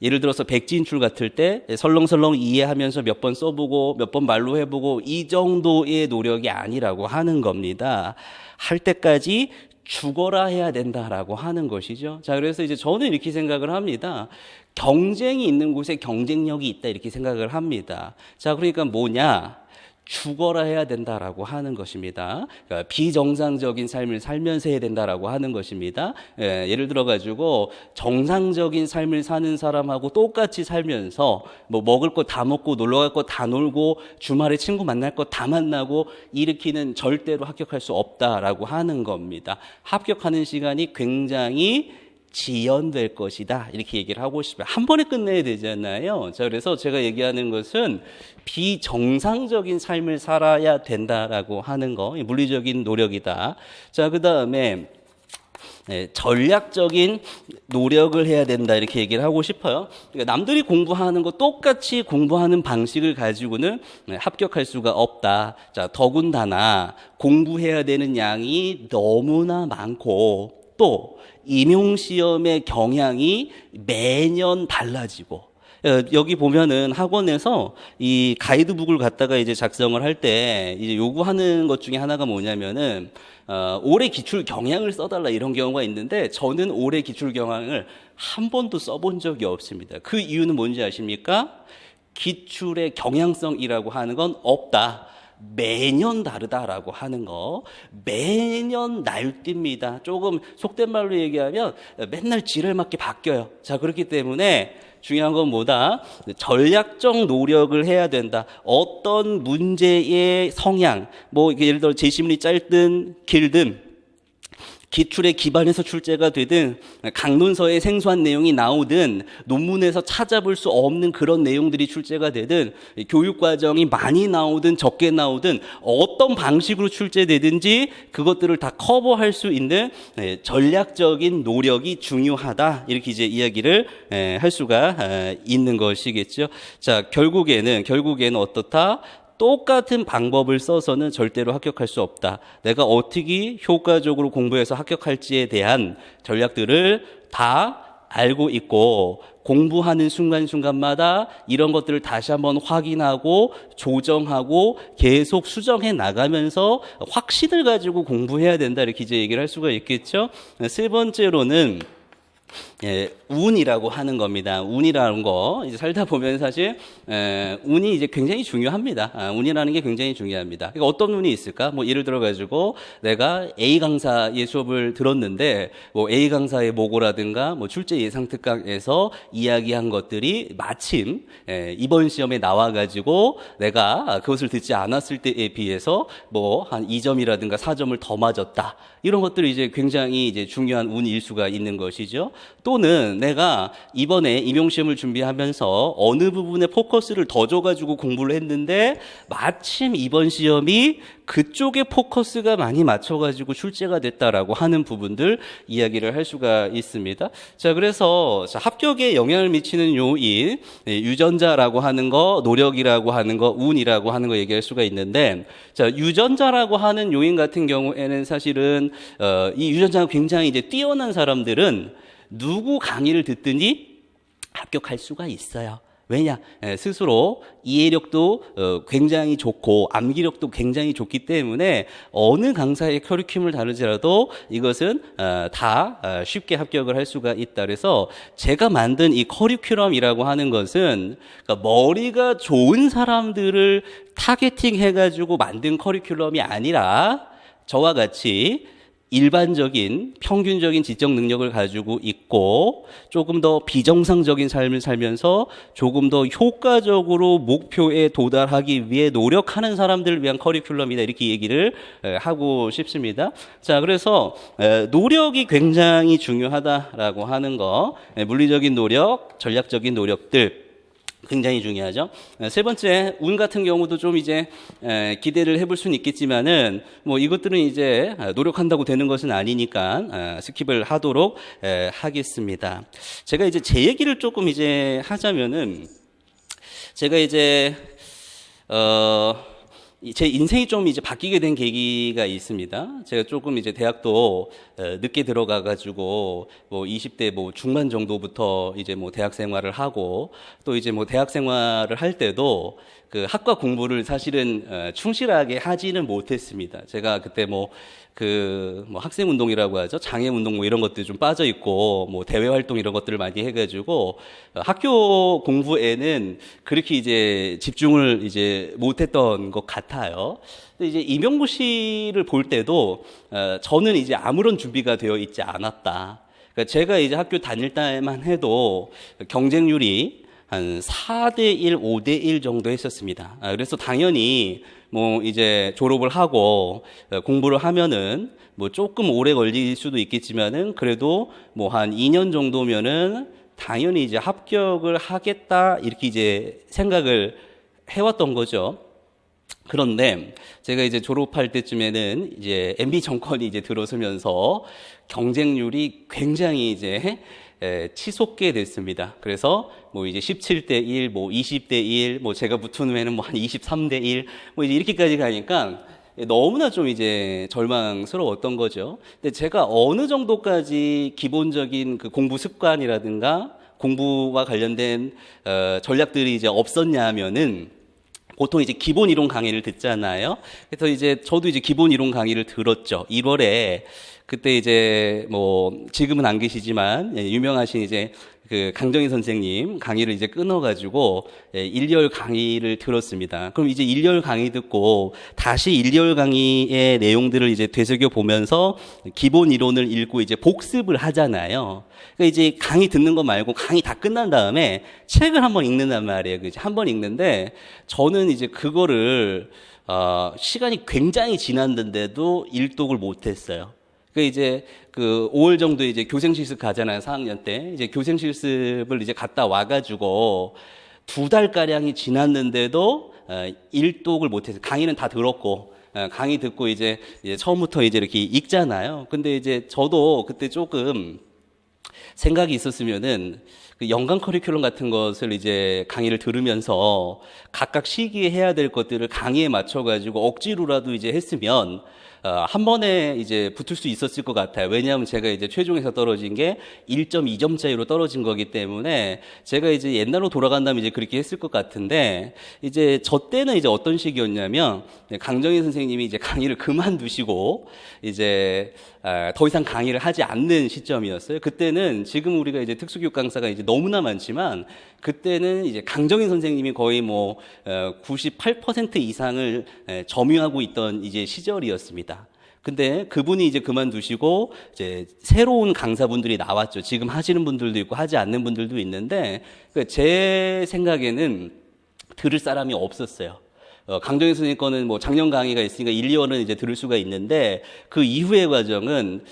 예를 들어서 백지인출 같을 때 설렁설렁 이해하면서 몇 번 써보고 몇 번 말로 해보고 이 정도의 노력이 아니라고 하는 겁니다. 할 때까지 죽어라 해야 된다라고 하는 것이죠. 자, 그래서 이제 저는 이렇게 생각을 합니다. 경쟁이 있는 곳에 경쟁력이 있다 이렇게 생각을 합니다. 자, 그러니까 뭐냐? 죽어라 해야 된다라고 하는 것입니다. 그러니까 비정상적인 삶을 살면서 해야 된다라고 하는 것입니다. 예를 들어가지고 정상적인 삶을 사는 사람하고 똑같이 살면서 뭐 먹을 거 다 먹고 놀러 갈 거 다 놀고 주말에 친구 만날 거 다 만나고 이렇게는 절대로 합격할 수 없다라고 하는 겁니다. 합격하는 시간이 굉장히 지연될 것이다 이렇게 얘기를 하고 싶어요. 한 번에 끝내야 되잖아요. 자, 그래서 제가 얘기하는 것은 비정상적인 삶을 살아야 된다라고 하는 거, 물리적인 노력이다. 자, 그 다음에 전략적인 노력을 해야 된다 이렇게 얘기를 하고 싶어요. 그러니까 남들이 공부하는 거 똑같이 공부하는 방식을 가지고는 합격할 수가 없다. 자, 더군다나 공부해야 되는 양이 너무나 많고 또 임용시험의 경향이 매년 달라지고, 여기 보면은 학원에서 이 가이드북을 갖다가 이제 작성을 할 때 이제 요구하는 것 중에 하나가 뭐냐면은 올해 기출 경향을 써달라 이런 경우가 있는데 저는 올해 기출 경향을 한 번도 써본 적이 없습니다. 그 이유는 뭔지 아십니까? 기출의 경향성이라고 하는 건 없다. 매년 다르다라고 하는 거, 매년 날뜁니다. 조금 속된 말로 얘기하면 맨날 지랄맞게 바뀌어요. 자, 그렇기 때문에 중요한 건 뭐다? 전략적 노력을 해야 된다. 어떤 문제의 성향, 뭐 예를 들어 제시문이 짧든 길든 기출에 기반해서 출제가 되든 강론서에 생소한 내용이 나오든 논문에서 찾아볼 수 없는 그런 내용들이 출제가 되든 교육과정이 많이 나오든 적게 나오든 어떤 방식으로 출제되든지 그것들을 다 커버할 수 있는 전략적인 노력이 중요하다 이렇게 이제 이야기를 할 수가 있는 것이겠죠. 자, 결국에는 어떻다? 똑같은 방법을 써서는 절대로 합격할 수 없다. 내가 어떻게 효과적으로 공부해서 합격할지에 대한 전략들을 다 알고 있고 공부하는 순간순간마다 이런 것들을 다시 한번 확인하고 조정하고 계속 수정해 나가면서 확신을 가지고 공부해야 된다 이렇게 이제 얘기를 할 수가 있겠죠. 세 번째로는 운이라고 하는 겁니다. 운이라는 거 이제 살다 보면 사실 운이 이제 굉장히 중요합니다. 운이라는 게 굉장히 중요합니다. 그러니까 어떤 운이 있을까? 뭐 예를 들어 가지고 내가 A 강사의 수업을 들었는데 뭐 A 강사의 모고라든가 뭐 출제 예상 특강에서 이야기한 것들이 마침 이번 시험에 나와 가지고 내가 그것을 듣지 않았을 때에 비해서 뭐 한 2점이라든가 4점을 더 맞았다. 이런 것들이 이제 굉장히 이제 중요한 운일 수가 있는 것이죠. 또는 내가 이번에 임용시험을 준비하면서 어느 부분에 포커스를 더 줘가지고 공부를 했는데 마침 이번 시험이 그쪽에 포커스가 많이 맞춰가지고 출제가 됐다라고 하는 부분들 이야기를 할 수가 있습니다. 자, 그래서 합격에 영향을 미치는 요인, 유전자라고 하는 거, 노력이라고 하는 거, 운이라고 하는 거 얘기할 수가 있는데, 자, 유전자라고 하는 요인 같은 경우에는 사실은 이 유전자가 굉장히 이제 뛰어난 사람들은 누구 강의를 듣더니 합격할 수가 있어요. 왜냐? 스스로 이해력도 굉장히 좋고 암기력도 굉장히 좋기 때문에 어느 강사의 커리큘럼을 다루더라도 이것은 다 쉽게 합격을 할 수가 있다. 그래서 제가 만든 이 커리큘럼이라고 하는 것은 그러니까 머리가 좋은 사람들을 타겟팅 해가지고 만든 커리큘럼이 아니라 저와 같이 일반적인 평균적인 지적 능력을 가지고 있고 조금 더 비정상적인 삶을 살면서 조금 더 효과적으로 목표에 도달하기 위해 노력하는 사람들을 위한 커리큘럼이다 이렇게 얘기를 하고 싶습니다. 자, 그래서 노력이 굉장히 중요하다라고 하는 거, 물리적인 노력, 전략적인 노력들 굉장히 중요하죠. 세 번째, 운 같은 경우도 좀 이제 기대를 해볼 수는 있겠지만은 뭐 이것들은 이제 노력한다고 되는 것은 아니니까 스킵을 하도록 하겠습니다. 제가 이제 제 얘기를 조금 이제 하자면은 제가 이제 제 인생이 좀 이제 바뀌게 된 계기가 있습니다. 제가 조금 이제 대학도 늦게 들어가가지고 뭐 20대 뭐 중반 정도부터 이제 뭐 대학 생활을 하고 또 이제 뭐 대학 생활을 할 때도 그 학과 공부를 사실은 충실하게 하지는 못했습니다. 제가 그때 뭐 학생 운동이라고 하죠. 장애 운동 뭐 이런 것들 좀 빠져 있고 뭐 대외 활동 이런 것들을 많이 해가지고 학교 공부에는 그렇게 이제 집중을 이제 못했던 것 같아요. 근데 이제 이명구 씨를 볼 때도 저는 이제 아무런 준비가 되어 있지 않았다. 그러니까 제가 이제 학교 다닐 때만 해도 경쟁률이 한 4대1, 5대1 정도 했었습니다. 그래서 당연히 뭐 이제 졸업을 하고 공부를 하면은 뭐 조금 오래 걸릴 수도 있겠지만은 그래도 뭐 한 2년 정도면은 당연히 이제 합격을 하겠다 이렇게 이제 생각을 해왔던 거죠. 그런데 제가 이제 졸업할 때쯤에는 이제 MB 정권이 이제 들어서면서 경쟁률이 굉장히 이제 치솟게 됐습니다. 그래서 뭐 이제 17대 1, 뭐 20대 1, 뭐 제가 붙은 후에는 뭐 한 23대 1, 뭐 이제 이렇게까지 가니까 너무나 좀 이제 절망스러웠던 거죠. 근데 제가 어느 정도까지 기본적인 그 공부 습관이라든가 공부와 관련된 전략들이 이제 없었냐면은 보통 이제 기본 이론 강의를 듣잖아요. 그래서 이제 저도 이제 기본 이론 강의를 들었죠. 1월에 그때 이제 뭐 지금은 안 계시지만 유명하신 이제 그 강정희 선생님 강의를 이제 끊어가지고 1열 강의를 들었습니다. 그럼 이제 1열 강의 듣고 다시 1열 강의의 내용들을 이제 되새겨 보면서 기본 이론을 읽고 이제 복습을 하잖아요. 그러니까 이제 강의 듣는 거 말고 강의 다 끝난 다음에 책을 한번 읽는단 말이에요. 이제 한번 읽는데 저는 이제 그거를 시간이 굉장히 지났는데도 일독을 못했어요. 그 이제 그 5월 정도 이제 교생 실습 가잖아요. 4학년 때 이제 교생 실습을 이제 갔다 와가지고 2달 가량이 지났는데도 일독을 못해서 강의는 다 들었고 강의 듣고 이제 처음부터 이제 이렇게 읽잖아요. 근데 이제 저도 그때 조금 생각이 있었으면은 그 연간 커리큘럼 같은 것을 이제 강의를 들으면서 각각 시기에 해야 될 것들을 강의에 맞춰가지고 억지로라도 이제 했으면 한 번에 이제 붙을 수 있었을 것 같아요. 왜냐하면 제가 이제 최종에서 떨어진 게 1.2점 차이로 떨어진 거기 때문에 제가 이제 옛날로 돌아간다면 이제 그렇게 했을 것 같은데 이제 저 때는 이제 어떤 식이었냐면 강정희 선생님이 이제 강의를 그만두시고 이제 더 이상 강의를 하지 않는 시점이었어요. 그때는 지금 우리가 이제 특수교육 강사가 이제 너무나 많지만 그때는 이제 강정희 선생님이 거의 뭐 98% 이상을 점유하고 있던 이제 시절이었습니다. 근데 그분이 이제 그만두시고 이제 새로운 강사분들이 나왔죠. 지금 하시는 분들도 있고 하지 않는 분들도 있는데 제 생각에는 들을 사람이 없었어요. 강정희 선생님 거는 뭐 작년 강의가 있으니까 1, 2월은 이제 들을 수가 있는데 그 이후의 과정은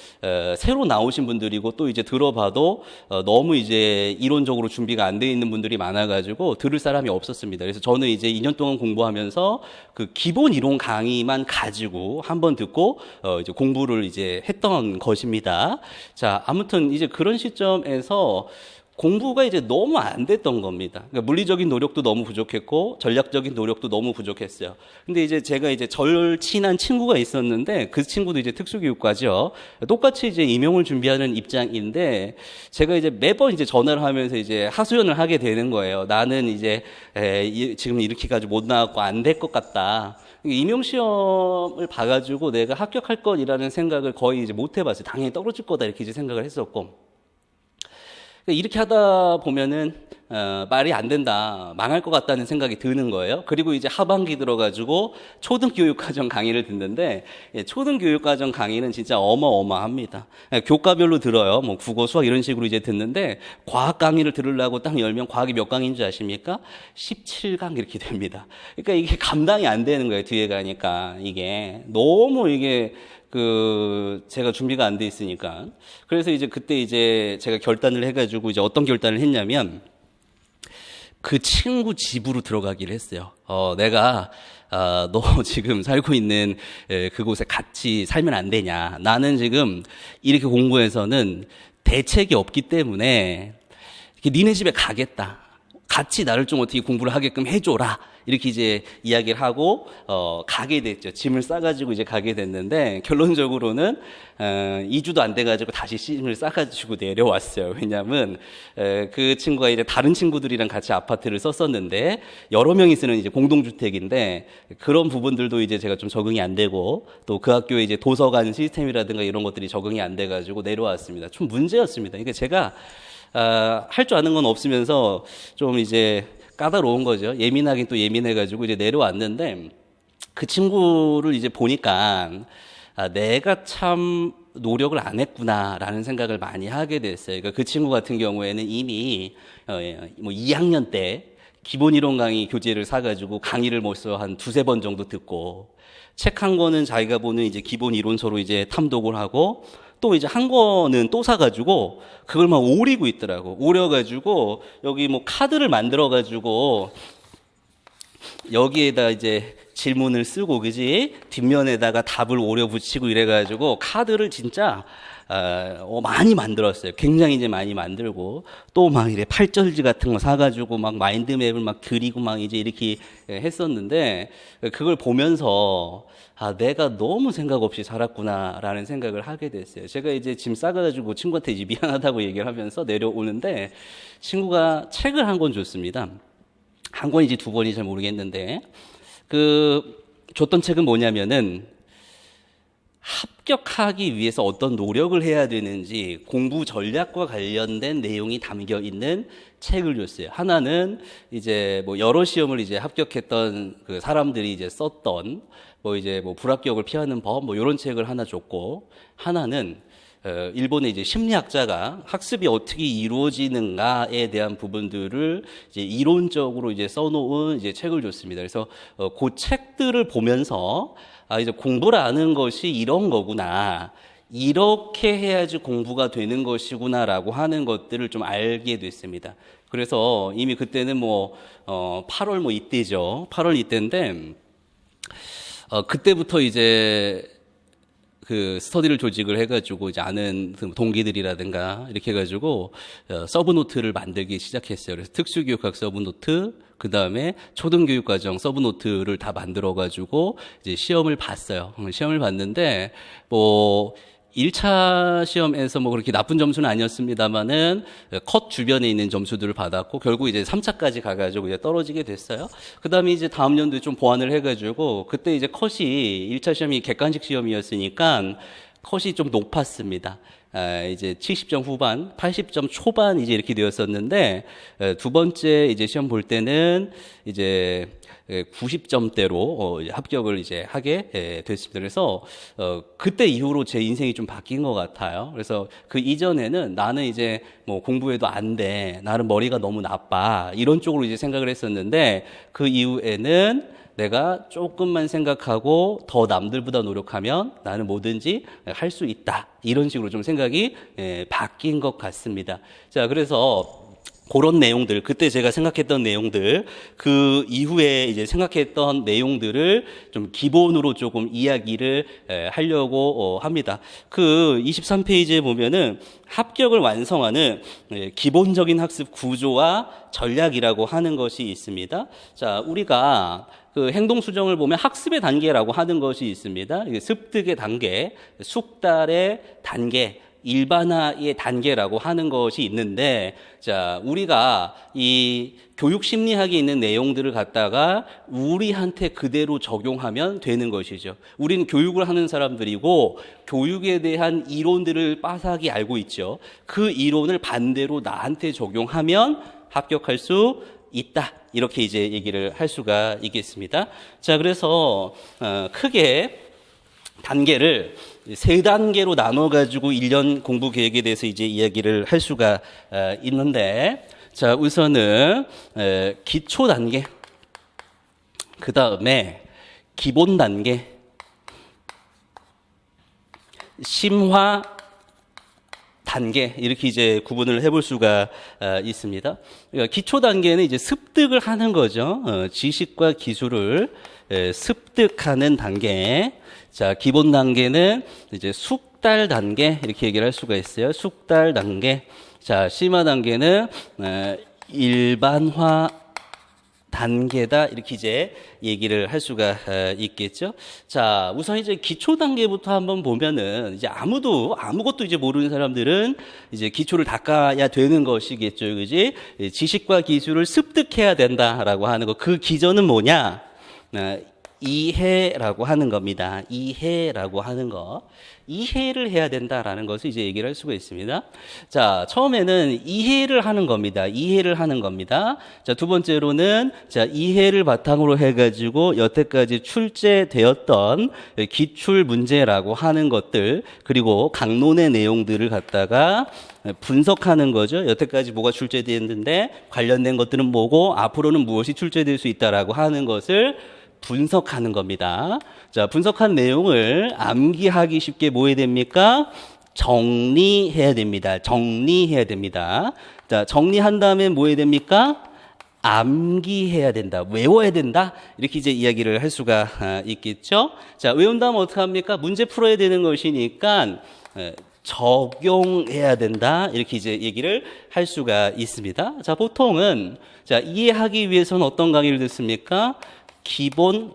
새로 나오신 분들이고 또 이제 들어봐도 너무 이제 이론적으로 준비가 안 돼 있는 분들이 많아가지고 들을 사람이 없었습니다. 그래서 저는 이제 2년 동안 공부하면서 그 기본 이론 강의만 가지고 한번 듣고 이제 공부를 이제 했던 것입니다. 자, 아무튼 이제 그런 시점에서 공부가 이제 너무 안 됐던 겁니다. 그러니까 물리적인 노력도 너무 부족했고 전략적인 노력도 너무 부족했어요. 근데 이제 제가 이제 절친한 친구가 있었는데 그 친구도 이제 특수교육과죠. 똑같이 이제 임용을 준비하는 입장인데 제가 이제 매번 이제 전화를 하면서 이제 하소연을 하게 되는 거예요. 나는 이제 지금 이렇게 가지고 못 나왔고 안 될 것 같다. 임용 시험을 봐가지고 내가 합격할 것이라는 생각을 거의 이제 못 해봤어요. 당연히 떨어질 거다 이렇게 이제 생각을 했었고. 이렇게 하다 보면은 말이 안 된다, 망할 것 같다는 생각이 드는 거예요. 그리고 이제 하반기 들어가지고 초등교육과정 강의를 듣는데 초등교육과정 강의는 진짜 어마어마합니다. 교과별로 들어요. 뭐 국어, 수학 이런 식으로 이제 듣는데 과학 강의를 들으려고 딱 열면 과학이 몇 강인 줄 아십니까? 17강 이렇게 됩니다. 그러니까 이게 감당이 안 되는 거예요. 뒤에 가니까 이게 너무 이게 제가 준비가 안 돼 있으니까. 그래서 이제 그때 이제 제가 결단을 해가지고 이제 어떤 결단을 했냐면, 그 친구 집으로 들어가기를 했어요. 내가 너 지금 살고 있는 그곳에 같이 살면 안 되냐. 나는 지금 이렇게 공부해서는 대책이 없기 때문에 니네 집에 가겠다. 같이 나를 좀 어떻게 공부를 하게끔 해줘라. 이렇게 이제 이야기를 하고 가게 됐죠. 짐을 싸가지고 이제 가게 됐는데 결론적으로는 2주도 안 돼가지고 다시 짐을 싸가지고 내려왔어요. 왜냐하면 그 친구가 이제 다른 친구들이랑 같이 아파트를 썼었는데 여러 명이 쓰는 이제 공동주택인데 그런 부분들도 이제 제가 좀 적응이 안 되고 또 그 학교에 이제 도서관 시스템이라든가 이런 것들이 적응이 안 돼가지고 내려왔습니다. 좀 문제였습니다. 그러니까 제가 할 줄 아는 건 없으면서 좀 이제 까다로운 거죠. 예민하긴 또 예민해가지고 이제 내려왔는데 그 친구를 이제 보니까 내가 참 노력을 안 했구나라는 생각을 많이 하게 됐어요. 그러니까 그 친구 같은 경우에는 이미 뭐 2학년 때 기본 이론 강의 교재를 사가지고 강의를 벌써 한 2-3번 정도 듣고 책 한 권은 자기가 보는 이제 기본 이론서로 이제 탐독을 하고 또 이제 한 권은 또 사가지고 그걸 막 오리고 있더라고. 오려가지고 여기 뭐 카드를 만들어가지고 여기에다 이제 질문을 쓰고 그지 뒷면에다가 답을 오려 붙이고 이래가지고 카드를 진짜 많이 만들었어요. 굉장히 이제 많이 만들고 또 막 이래 팔절지 같은 거 사가지고 막 마인드맵을 막 그리고 막 이제 이렇게 했었는데 그걸 보면서 내가 너무 생각 없이 살았구나라는 생각을 하게 됐어요. 제가 이제 짐 싸가지고 친구한테 이제 미안하다고 얘기를 하면서 내려오는데 친구가 책을 한 권 줬습니다. 한 권인지 2권인지 잘 모르겠는데 줬던 책은 뭐냐면은 합격하기 위해서 어떤 노력을 해야 되는지 공부 전략과 관련된 내용이 담겨 있는 책을 줬어요. 하나는 이제 뭐 여러 시험을 이제 합격했던 그 사람들이 이제 썼던 뭐 이제 뭐 불합격을 피하는 법 뭐 이런 책을 하나 줬고 하나는 일본의 이제 심리학자가 학습이 어떻게 이루어지는가에 대한 부분들을 이제 이론적으로 이제 써놓은 이제 책을 줬습니다. 그래서 그 책들을 보면서 이제 공부라는 것이 이런 거구나. 이렇게 해야지 공부가 되는 것이구나라고 하는 것들을 좀 알게 됐습니다. 그래서 이미 그때는 뭐 8월 뭐 이때죠. 8월 이때인데 그때부터 이제 그 스터디를 조직을 해가지고 이제 아는 동기들이라든가 이렇게 해가지고 서브노트를 만들기 시작했어요. 그래서 특수교육학 서브노트, 그 다음에 초등교육과정 서브노트를 다 만들어가지고 이제 시험을 봤어요. 시험을 봤는데 뭐 1차 시험에서 뭐 그렇게 나쁜 점수는 아니었습니다만은 컷 주변에 있는 점수들을 받았고 결국 이제 3차까지 가가지고 이제 떨어지게 됐어요. 그 다음에 이제 다음 연도에 좀 보완을 해가지고 그때 이제 컷이 1차 시험이 객관식 시험이었으니까 컷이 좀 높았습니다. 이제 70점 후반, 80점 초반 이제 이렇게 되었었는데 두 번째 이제 시험 볼 때는 이제 90점대로 합격을 이제 하게 됐습니다. 그래서 그때 이후로 제 인생이 좀 바뀐 것 같아요. 그래서 그 이전에는 나는 이제 뭐 공부해도 안 돼, 나는 머리가 너무 나빠 이런 쪽으로 이제 생각을 했었는데 그 이후에는 내가 조금만 생각하고 더 남들보다 노력하면 나는 뭐든지 할 수 있다 이런 식으로 좀 생각이 바뀐 것 같습니다. 자, 그래서 그런 내용들, 그때 제가 생각했던 내용들, 그 이후에 이제 생각했던 내용들을 좀 기본으로 조금 이야기를 하려고 합니다. 그 23페이지에 보면은 합격을 완성하는 기본적인 학습 구조와 전략이라고 하는 것이 있습니다. 자, 우리가 그 행동 수정을 보면 학습의 단계라고 하는 것이 있습니다. 습득의 단계, 숙달의 단계, 일반화의 단계라고 하는 것이 있는데, 자, 우리가 이 교육 심리학에 있는 내용들을 갖다가 우리한테 그대로 적용하면 되는 것이죠. 우리는 교육을 하는 사람들이고 교육에 대한 이론들을 빠삭히 알고 있죠. 그 이론을 반대로 나한테 적용하면 합격할 수 있다. 이렇게 이제 얘기를 할 수가 있겠습니다. 자, 그래서 크게 단계를 3단계로 나눠가지고 1년 공부 계획에 대해서 이제 이야기를 할 수가 있는데, 자, 우선은 기초 단계, 그 다음에 기본 단계, 심화 단계 이렇게 이제 구분을 해볼 수가 있습니다. 그러니까 기초 단계는 이제 습득을 하는 거죠. 지식과 기술을 습득하는 단계. 자, 기본 단계는 이제 숙달 단계 이렇게 얘기를 할 수가 있어요. 숙달 단계. 자, 심화 단계는 일반화 단계다 이렇게 이제 얘기를 할 수가 있겠죠. 자, 우선 이제 기초 단계부터 한번 보면은 이제 아무것도 이제 모르는 사람들은 이제 기초를 닦아야 되는 것이겠죠, 그지? 지식과 기술을 습득해야 된다라고 하는 거. 그 기전은 뭐냐? 이해라고 하는 겁니다. 이해라고 하는 거. 이해를 해야 된다라는 것을 이제 얘기를 할 수가 있습니다. 자, 처음에는 이해를 하는 겁니다. 이해를 하는 겁니다. 자, 두 번째로는 자, 이해를 바탕으로 해가지고 여태까지 출제되었던 기출 문제라고 하는 것들 그리고 강론의 내용들을 갖다가 분석하는 거죠. 여태까지 뭐가 출제되었는데 관련된 것들은 뭐고 앞으로는 무엇이 출제될 수 있다라고 하는 것을 분석하는 겁니다. 자, 분석한 내용을 암기하기 쉽게 뭐 해야 됩니까? 정리해야 됩니다. 정리해야 됩니다. 자, 정리한 다음에 뭐 해야 됩니까? 암기해야 된다. 외워야 된다. 이렇게 이제 이야기를 할 수가 있겠죠. 자, 외운 다음 어떻게 합니까? 문제 풀어야 되는 것이니까 적용해야 된다. 이렇게 이제 얘기를 할 수가 있습니다. 자, 보통은 자, 이해하기 위해서는 어떤 강의를 듣습니까? 기본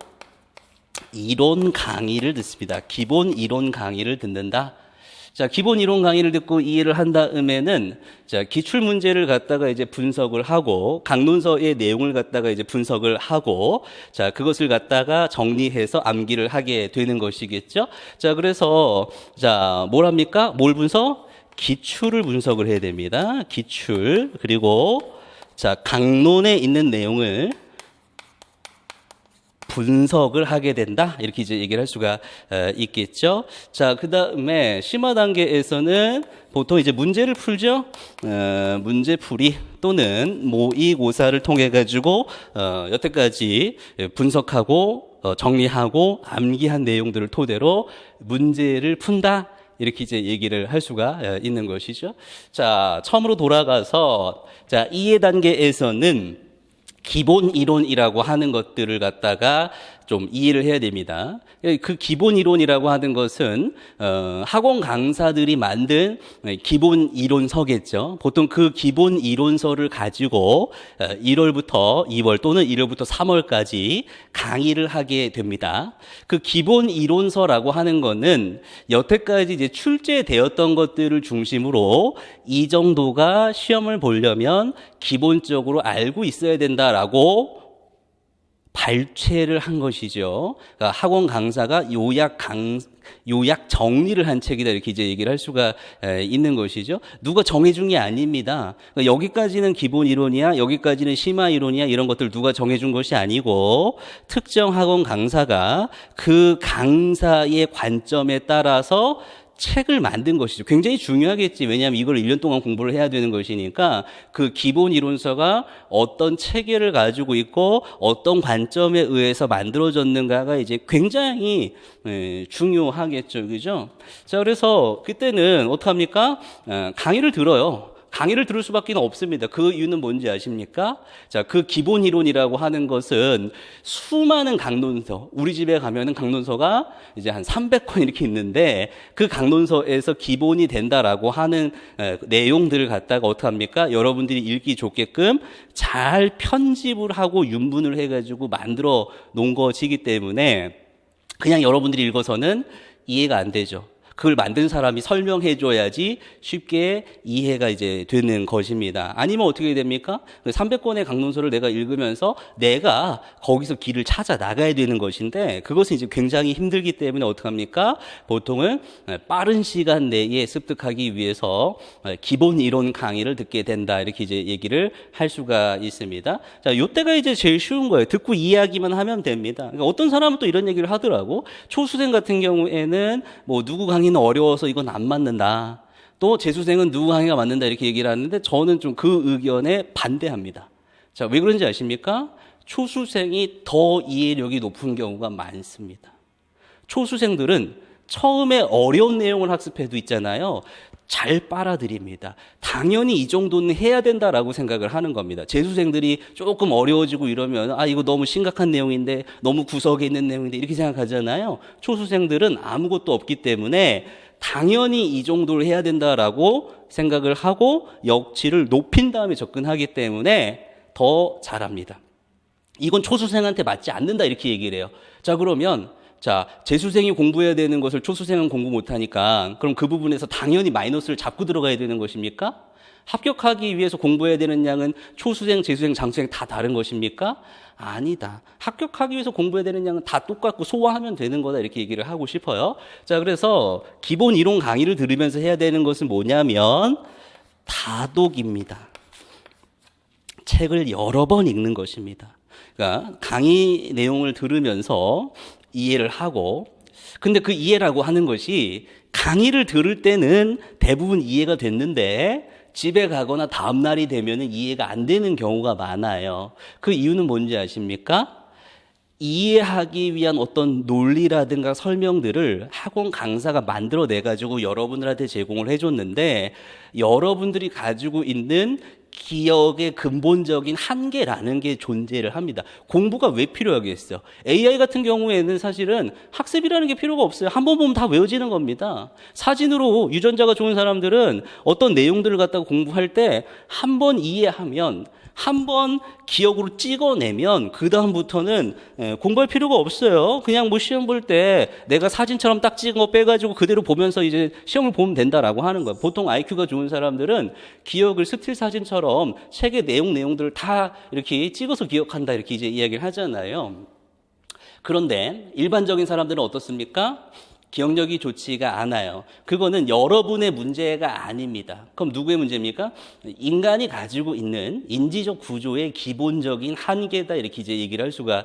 이론 강의를 듣습니다. 기본 이론 강의를 듣는다. 자, 기본 이론 강의를 듣고 이해를 한 다음에는 자, 기출 문제를 갖다가 이제 분석을 하고 강론서의 내용을 갖다가 이제 분석을 하고 자, 그것을 갖다가 정리해서 암기를 하게 되는 것이겠죠. 자, 그래서 자, 뭘 합니까? 뭘 분석? 기출을 분석을 해야 됩니다. 기출. 그리고 자, 강론에 있는 내용을 분석을 하게 된다. 이렇게 이제 얘기를 할 수가 있겠죠. 자, 그 다음에 심화 단계에서는 보통 이제 문제를 풀죠. 문제풀이 또는 모의고사를 통해 가지고 여태까지 분석하고 정리하고 암기한 내용들을 토대로 문제를 푼다. 이렇게 이제 얘기를 할 수가 있는 것이죠. 자, 처음으로 돌아가서 자, 이해 단계에서는 기본 이론이라고 하는 것들을 갖다가 좀 이해를 해야 됩니다. 그 기본 이론이라고 하는 것은 학원 강사들이 만든 기본 이론서겠죠. 보통 그 기본 이론서를 가지고 1월부터 2월 또는 1월부터 3월까지 강의를 하게 됩니다. 그 기본 이론서라고 하는 거는 여태까지 이제 출제되었던 것들을 중심으로 이 정도가 시험을 보려면 기본적으로 알고 있어야 된다라고 발췌를 한 것이죠. 그러니까 학원 강사가 요약 정리를 한 책이다 이렇게 이제 얘기를 할 수가 있는 것이죠. 누가 정해준 게 아닙니다. 그러니까 여기까지는 기본 이론이야, 여기까지는 심화 이론이야 이런 것들 누가 정해준 것이 아니고 특정 학원 강사가 그 강사의 관점에 따라서 책을 만든 것이죠. 굉장히 중요하겠지. 왜냐하면 이걸 1년 동안 공부를 해야 되는 것이니까 그 기본 이론서가 어떤 체계를 가지고 있고 어떤 관점에 의해서 만들어졌는가가 이제 굉장히 중요하겠죠. 그죠? 자, 그래서 그때는 어떡합니까? 강의를 들어요. 강의를 들을 수밖에 없습니다. 그 이유는 뭔지 아십니까? 자, 그 기본 이론이라고 하는 것은 수많은 강론서, 우리 집에 가면은 강론서가 이제 한 300권 이렇게 있는데 그 강론서에서 기본이 된다라고 하는 내용들을 갖다가 어떡합니까? 여러분들이 읽기 좋게끔 잘 편집을 하고 윤분을 해가지고 만들어 놓은 것이기 때문에 그냥 여러분들이 읽어서는 이해가 안 되죠. 그걸 만든 사람이 설명해 줘야지 쉽게 이해가 이제 되는 것입니다. 아니면 어떻게 됩니까? 300권의 강론서를 내가 읽으면서 내가 거기서 길을 찾아 나가야 되는 것인데 그것은 이제 굉장히 힘들기 때문에 어떡합니까? 보통은 빠른 시간 내에 습득하기 위해서 기본 이론 강의를 듣게 된다. 이렇게 이제 얘기를 할 수가 있습니다. 자, 요때가 이제 제일 쉬운 거예요. 듣고 이해하기만 하면 됩니다. 그러니까 어떤 사람은 또 이런 얘기를 하더라고. 초수생 같은 경우에는 뭐 누구 강의는 어려워서 이건 안 맞는다. 또 재수생은 누구 강의가 맞는다 이렇게 얘기를 하는데 저는 좀 그 의견에 반대합니다. 자, 왜 그런지 아십니까? 초수생이 더 이해력이 높은 경우가 많습니다. 초수생들은 처음에 어려운 내용을 학습해도 있잖아요. 잘 빨아들입니다. 당연히 이 정도는 해야 된다라고 생각을 하는 겁니다. 재수생들이 조금 어려워지고 이러면 이거 너무 심각한 내용인데, 너무 구석에 있는 내용인데 이렇게 생각하잖아요. 초수생들은 아무것도 없기 때문에 당연히 이 정도를 해야 된다라고 생각을 하고 역치를 높인 다음에 접근하기 때문에 더 잘합니다. 이건 초수생한테 맞지 않는다 이렇게 얘기를 해요. 자, 그러면 재수생이 공부해야 되는 것을 초수생은 공부 못하니까 그럼 그 부분에서 당연히 마이너스를 잡고 들어가야 되는 것입니까? 합격하기 위해서 공부해야 되는 양은 초수생, 재수생, 장수생 다 다른 것입니까? 아니다. 합격하기 위해서 공부해야 되는 양은 다 똑같고 소화하면 되는 거다 이렇게 얘기를 하고 싶어요. 자, 그래서 기본 이론 강의를 들으면서 해야 되는 것은 뭐냐면 다독입니다. 책을 여러 번 읽는 것입니다. 그러니까 강의 내용을 들으면서 이해를 하고, 근데 그 이해라고 하는 것이 강의를 들을 때는 대부분 이해가 됐는데 집에 가거나 다음 날이 되면 이해가 안 되는 경우가 많아요. 그 이유는 뭔지 아십니까? 이해하기 위한 어떤 논리라든가 설명들을 학원 강사가 만들어내가지고 여러분들한테 제공을 해줬는데 여러분들이 가지고 있는 기억의 근본적인 한계라는 게 존재를 합니다. 공부가 왜 필요하겠어요? AI 같은 경우에는 사실은 학습이라는 게 필요가 없어요. 한 번 보면 다 외워지는 겁니다. 사진으로 유전자가 좋은 사람들은 어떤 내용들을 갖다가 공부할 때 한 번 이해하면, 한 번 기억으로 찍어내면 그 다음부터는 공부할 필요가 없어요. 그냥 뭐 시험 볼 때 내가 사진처럼 딱 찍은 거 빼가지고 그대로 보면서 이제 시험을 보면 된다라고 하는 거예요. 보통 IQ가 좋은 사람들은 기억을 스틸 사진처럼 책의 내용들을 다 이렇게 찍어서 기억한다 이렇게 이제 이야기를 하잖아요. 그런데 일반적인 사람들은 어떻습니까? 기억력이 좋지가 않아요. 그거는 여러분의 문제가 아닙니다. 그럼 누구의 문제입니까? 인간이 가지고 있는 인지적 구조의 기본적인 한계다 이렇게 이제 얘기를 할 수가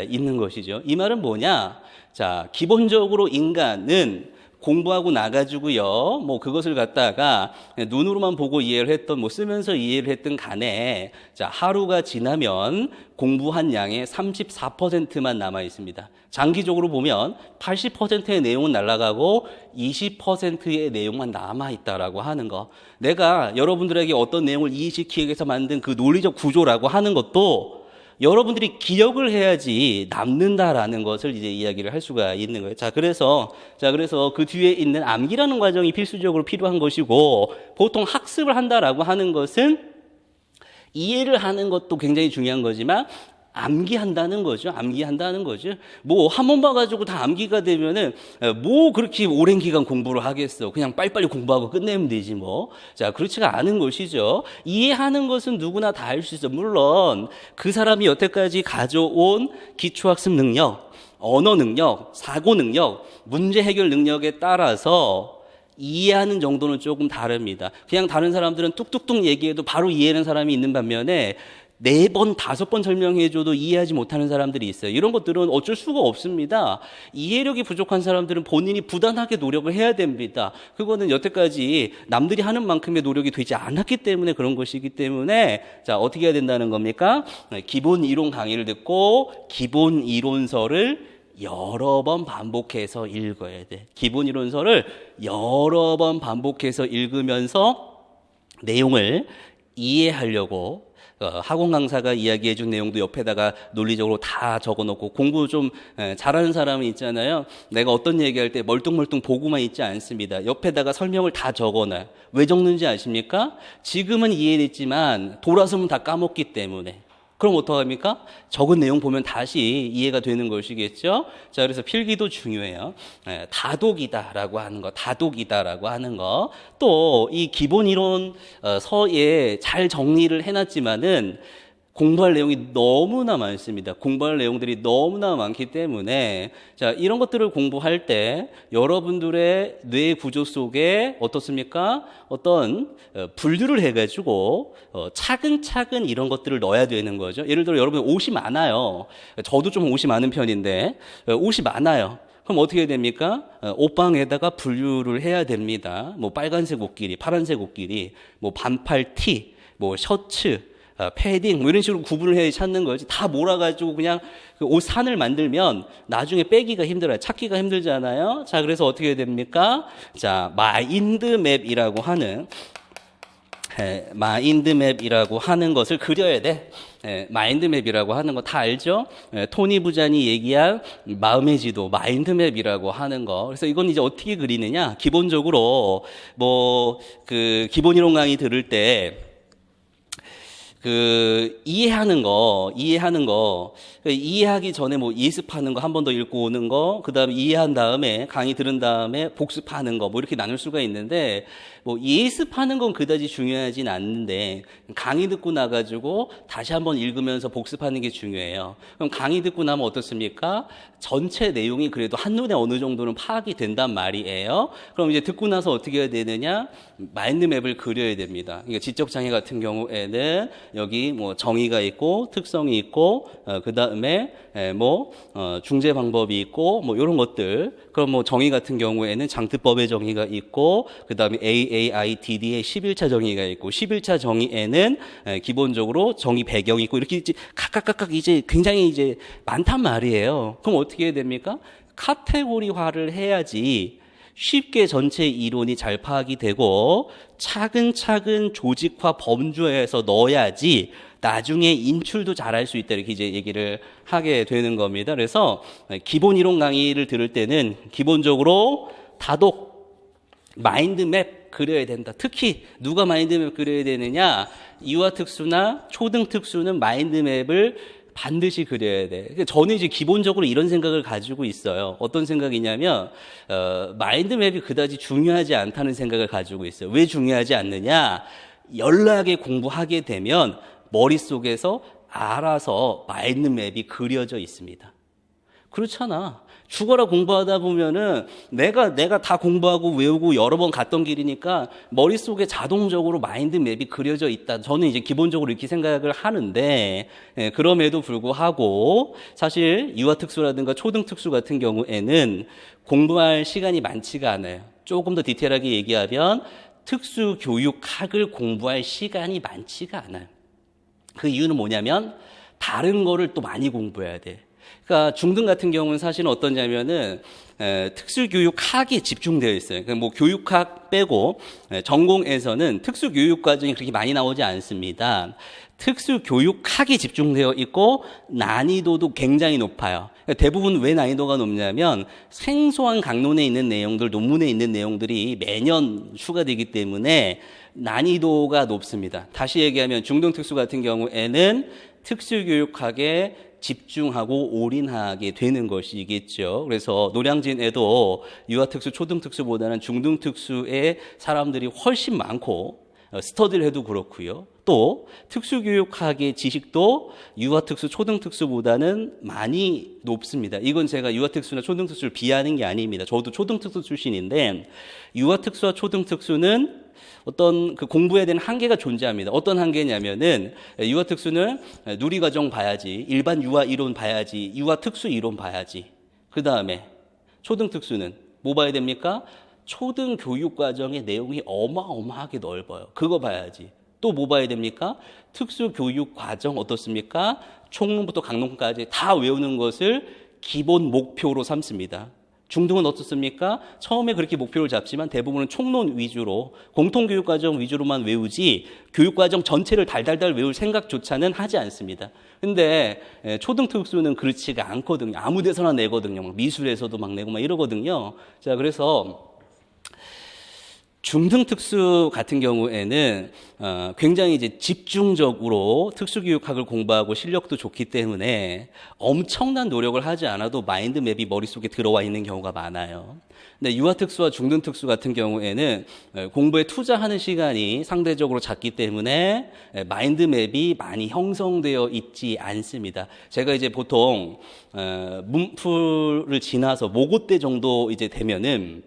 있는 것이죠. 이 말은 뭐냐? 자, 기본적으로 인간은 공부하고 나가지고요, 뭐 그것을 갖다가 눈으로만 보고 이해를 했던, 뭐 쓰면서 이해를 했던 간에, 자, 하루가 지나면 공부한 양의 34%만 남아 있습니다. 장기적으로 보면 80%의 내용은 날아가고 20%의 내용만 남아 있다라고 하는 거. 내가 여러분들에게 어떤 내용을 이해시키기 위해서 만든 그 논리적 구조라고 하는 것도 여러분들이 기억을 해야지 남는다라는 것을 이제 이야기를 할 수가 있는 거예요. 자, 그래서 그 뒤에 있는 암기라는 과정이 필수적으로 필요한 것이고, 보통 학습을 한다라고 하는 것은 이해를 하는 것도 굉장히 중요한 거지만 암기한다는 거죠. 뭐 한 번 봐가지고 다 암기가 되면은 뭐 그렇게 오랜 기간 공부를 하겠어. 그냥 빨리빨리 공부하고 끝내면 되지 뭐. 자, 그렇지가 않은 것이죠. 이해하는 것은 누구나 다 할 수 있어. 물론 그 사람이 여태까지 가져온 기초학습 능력, 언어 능력, 사고 능력, 문제 해결 능력에 따라서 이해하는 정도는 조금 다릅니다. 그냥 다른 사람들은 뚝뚝뚝 얘기해도 바로 이해하는 사람이 있는 반면에 4번, 5번 설명해줘도 이해하지 못하는 사람들이 있어요. 이런 것들은 어쩔 수가 없습니다. 이해력이 부족한 사람들은 본인이 부단하게 노력을 해야 됩니다. 그거는 여태까지 남들이 하는 만큼의 노력이 되지 않았기 때문에 그런 것이기 때문에, 자, 어떻게 해야 된다는 겁니까? 기본 이론 강의를 듣고 기본 이론서를 여러 번 반복해서 읽어야 돼. 기본 이론서를 여러 번 반복해서 읽으면서 내용을 이해하려고 학원 강사가 이야기해 준 내용도 옆에다가 논리적으로 다 적어놓고, 공부 좀 잘하는 사람은 있잖아요. 내가 어떤 얘기할 때 멀뚱멀뚱 보고만 있지 않습니다. 옆에다가 설명을 다 적어놔요. 왜 적는지 아십니까? 지금은 이해됐지만 돌아서면 다 까먹기 때문에. 그럼 어떡합니까? 적은 내용 보면 다시 이해가 되는 것이겠죠? 자, 그래서 필기도 중요해요. 다독이다라고 하는 거. 또 이 기본 이론 서에 잘 정리를 해놨지만은 공부할 내용이 너무나 많습니다. 공부할 내용들이 너무나 많기 때문에, 자, 이런 것들을 공부할 때 여러분들의 뇌 구조 속에 어떻습니까? 어떤 분류를 해가지고 차근차근 이런 것들을 넣어야 되는 거죠. 예를 들어 여러분 옷이 많아요. 저도 좀 옷이 많은 편인데 옷이 많아요. 그럼 어떻게 해야 됩니까? 옷방에다가 분류를 해야 됩니다. 뭐 빨간색 옷끼리, 파란색 옷끼리, 뭐 반팔 티, 뭐 셔츠, 패딩 뭐 이런 식으로 구분을 해 찾는 거지. 다 몰아가지고 그냥 그 옷 산을 만들면 나중에 빼기가 힘들어요. 찾기가 힘들잖아요. 자, 그래서 어떻게 됩니까? 자, 마인드맵이라고 하는 마인드맵이라고 하는 것을 그려야 돼. 마인드맵이라고 하는 거 다 알죠? 토니 부잔이 얘기한 마음의 지도, 마인드맵이라고 하는 거. 그래서 이건 이제 어떻게 그리느냐? 기본적으로 뭐 그 기본 이론 강의 들을 때 이해하는 거, 이해하기 전에 뭐 예습하는 거 한 번 더 읽고 오는 거, 그 다음에 이해한 다음에 강의 들은 다음에 복습하는 거, 뭐 이렇게 나눌 수가 있는데, 뭐 예습하는 건 그다지 중요하진 않는데, 강의 듣고 나가지고 다시 한번 읽으면서 복습하는 게 중요해요. 그럼 강의 듣고 나면 어떻습니까? 전체 내용이 그래도 한눈에 어느 정도는 파악이 된단 말이에요. 그럼 이제 듣고 나서 어떻게 해야 되느냐? 마인드맵을 그려야 됩니다. 그러니까 지적장애 같은 경우에는 여기 뭐 정의가 있고 특성이 있고 그 다음에 중재 방법이 있고 뭐 이런 것들. 그럼 뭐 정의 같은 경우에는 장트법의 정의가 있고 그 다음에 AAIDD의 11차 정의가 있고 11차 정의에는 기본적으로 정의 배경이 있고 이렇게 이제 각각 이제 굉장히 이제 많단 말이에요. 그럼 어떻게 해야 됩니까? 카테고리화를 해야지 쉽게 전체 이론이 잘 파악이 되고 차근차근 조직화 범주에서 넣어야지 나중에 인출도 잘할 수 있다 이렇게 이제 얘기를 하게 되는 겁니다. 그래서 기본 이론 강의를 들을 때는 기본적으로 다독 마인드맵 그려야 된다. 특히 누가 마인드맵 그려야 되느냐? 유아특수나 초등특수는 마인드맵을 반드시 그려야 돼. 저는 이제 기본적으로 이런 생각을 가지고 있어요. 어떤 생각이냐면 마인드맵이 그다지 중요하지 않다는 생각을 가지고 있어요. 왜 중요하지 않느냐? 연락에 공부하게 되면 머릿속에서 알아서 마인드맵이 그려져 있습니다. 그렇잖아. 죽어라 공부하다 보면은 내가 다 공부하고 외우고 여러 번 갔던 길이니까 머릿속에 자동적으로 마인드맵이 그려져 있다. 저는 이제 기본적으로 이렇게 생각을 하는데 그럼에도 불구하고 사실 유아특수라든가 초등특수 같은 경우에는 공부할 시간이 많지가 않아요. 조금 더 디테일하게 얘기하면 특수교육학을 공부할 시간이 많지가 않아요. 그 이유는 뭐냐면 다른 거를 또 많이 공부해야 돼. 그러니까 중등 같은 경우는 사실은 어떠냐면은 특수교육학에 집중되어 있어요. 그러니까 뭐 교육학 빼고 전공에서는 특수교육 과정이 그렇게 많이 나오지 않습니다. 특수교육학에 집중되어 있고 난이도도 굉장히 높아요. 그러니까 대부분 왜 난이도가 높냐면 생소한 강론에 있는 내용들, 논문에 있는 내용들이 매년 추가되기 때문에 난이도가 높습니다. 다시 얘기하면 중등특수 같은 경우에는 특수교육학에 집중하고 올인하게 되는 것이겠죠. 그래서 노량진에도 유아특수, 초등특수보다는 중등특수의 사람들이 훨씬 많고 스터디를 해도 그렇고요. 또 특수교육학의 지식도 유아특수, 초등특수보다는 많이 높습니다. 이건 제가 유아특수나 초등특수를 비하하는 게 아닙니다. 저도 초등특수 출신인데 유아특수와 초등특수는 어떤 그 공부해야 되는 한계가 존재합니다. 어떤 한계냐면은 유아특수는 누리과정 봐야지, 일반 유아 이론 봐야지, 유아특수 이론 봐야지. 그 다음에 초등특수는 뭐 봐야 됩니까? 초등교육과정의 내용이 어마어마하게 넓어요. 그거 봐야지. 또 뭐 봐야 됩니까? 특수교육과정 어떻습니까? 총론부터 강론까지 다 외우는 것을 기본 목표로 삼습니다. 중등은 어떻습니까? 처음에 그렇게 목표를 잡지만 대부분은 총론 위주로 공통교육과정 위주로만 외우지 교육과정 전체를 달달달 외울 생각조차는 하지 않습니다. 근데 초등특수는 그렇지가 않거든요. 아무 데서나 내거든요. 막 미술에서도 막 내고 막 이러거든요. 자, 그래서 중등특수 같은 경우에는 굉장히 이제 집중적으로 특수교육학을 공부하고 실력도 좋기 때문에 엄청난 노력을 하지 않아도 마인드맵이 머릿속에 들어와 있는 경우가 많아요. 근데 유아특수와 중등특수 같은 경우에는 공부에 투자하는 시간이 상대적으로 작기 때문에 마인드맵이 많이 형성되어 있지 않습니다. 제가 이제 보통 문풀을 지나서 모고 때 정도 이제 되면은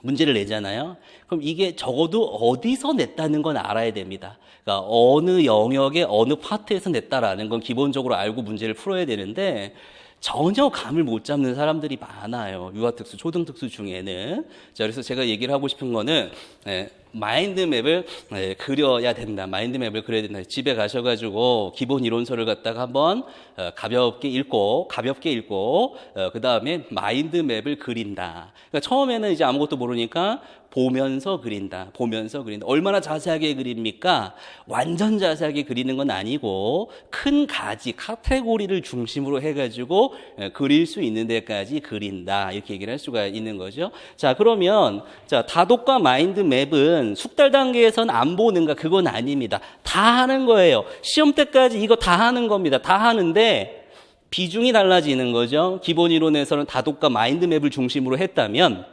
문제를 내잖아요. 그럼 이게 적어도 어디서 냈다는 건 알아야 됩니다. 그러니까 어느 영역의 어느 파트에서 냈다라는 건 기본적으로 알고 문제를 풀어야 되는데 전혀 감을 못 잡는 사람들이 많아요. 유아특수, 초등특수 중에는. 자, 그래서 제가 얘기를 하고 싶은 거는 마인드맵을 그려야 된다. 마인드맵을 그려야 된다. 집에 가셔가지고 기본 이론서를 갖다가 한번 가볍게 읽고 그 다음에 마인드맵을 그린다. 그러니까 처음에는 이제 아무것도 모르니까 보면서 그린다. 얼마나 자세하게 그립니까? 완전 자세하게 그리는 건 아니고 큰 가지, 카테고리를 중심으로 해가지고 그릴 수 있는 데까지 그린다. 이렇게 얘기를 할 수가 있는 거죠. 자, 그러면 다독과 마인드맵은 숙달 단계에서는 안 보는가? 그건 아닙니다. 다 하는 거예요. 시험 때까지 이거 다 하는 겁니다. 다 하는데 비중이 달라지는 거죠. 기본 이론에서는 다독과 마인드맵을 중심으로 했다면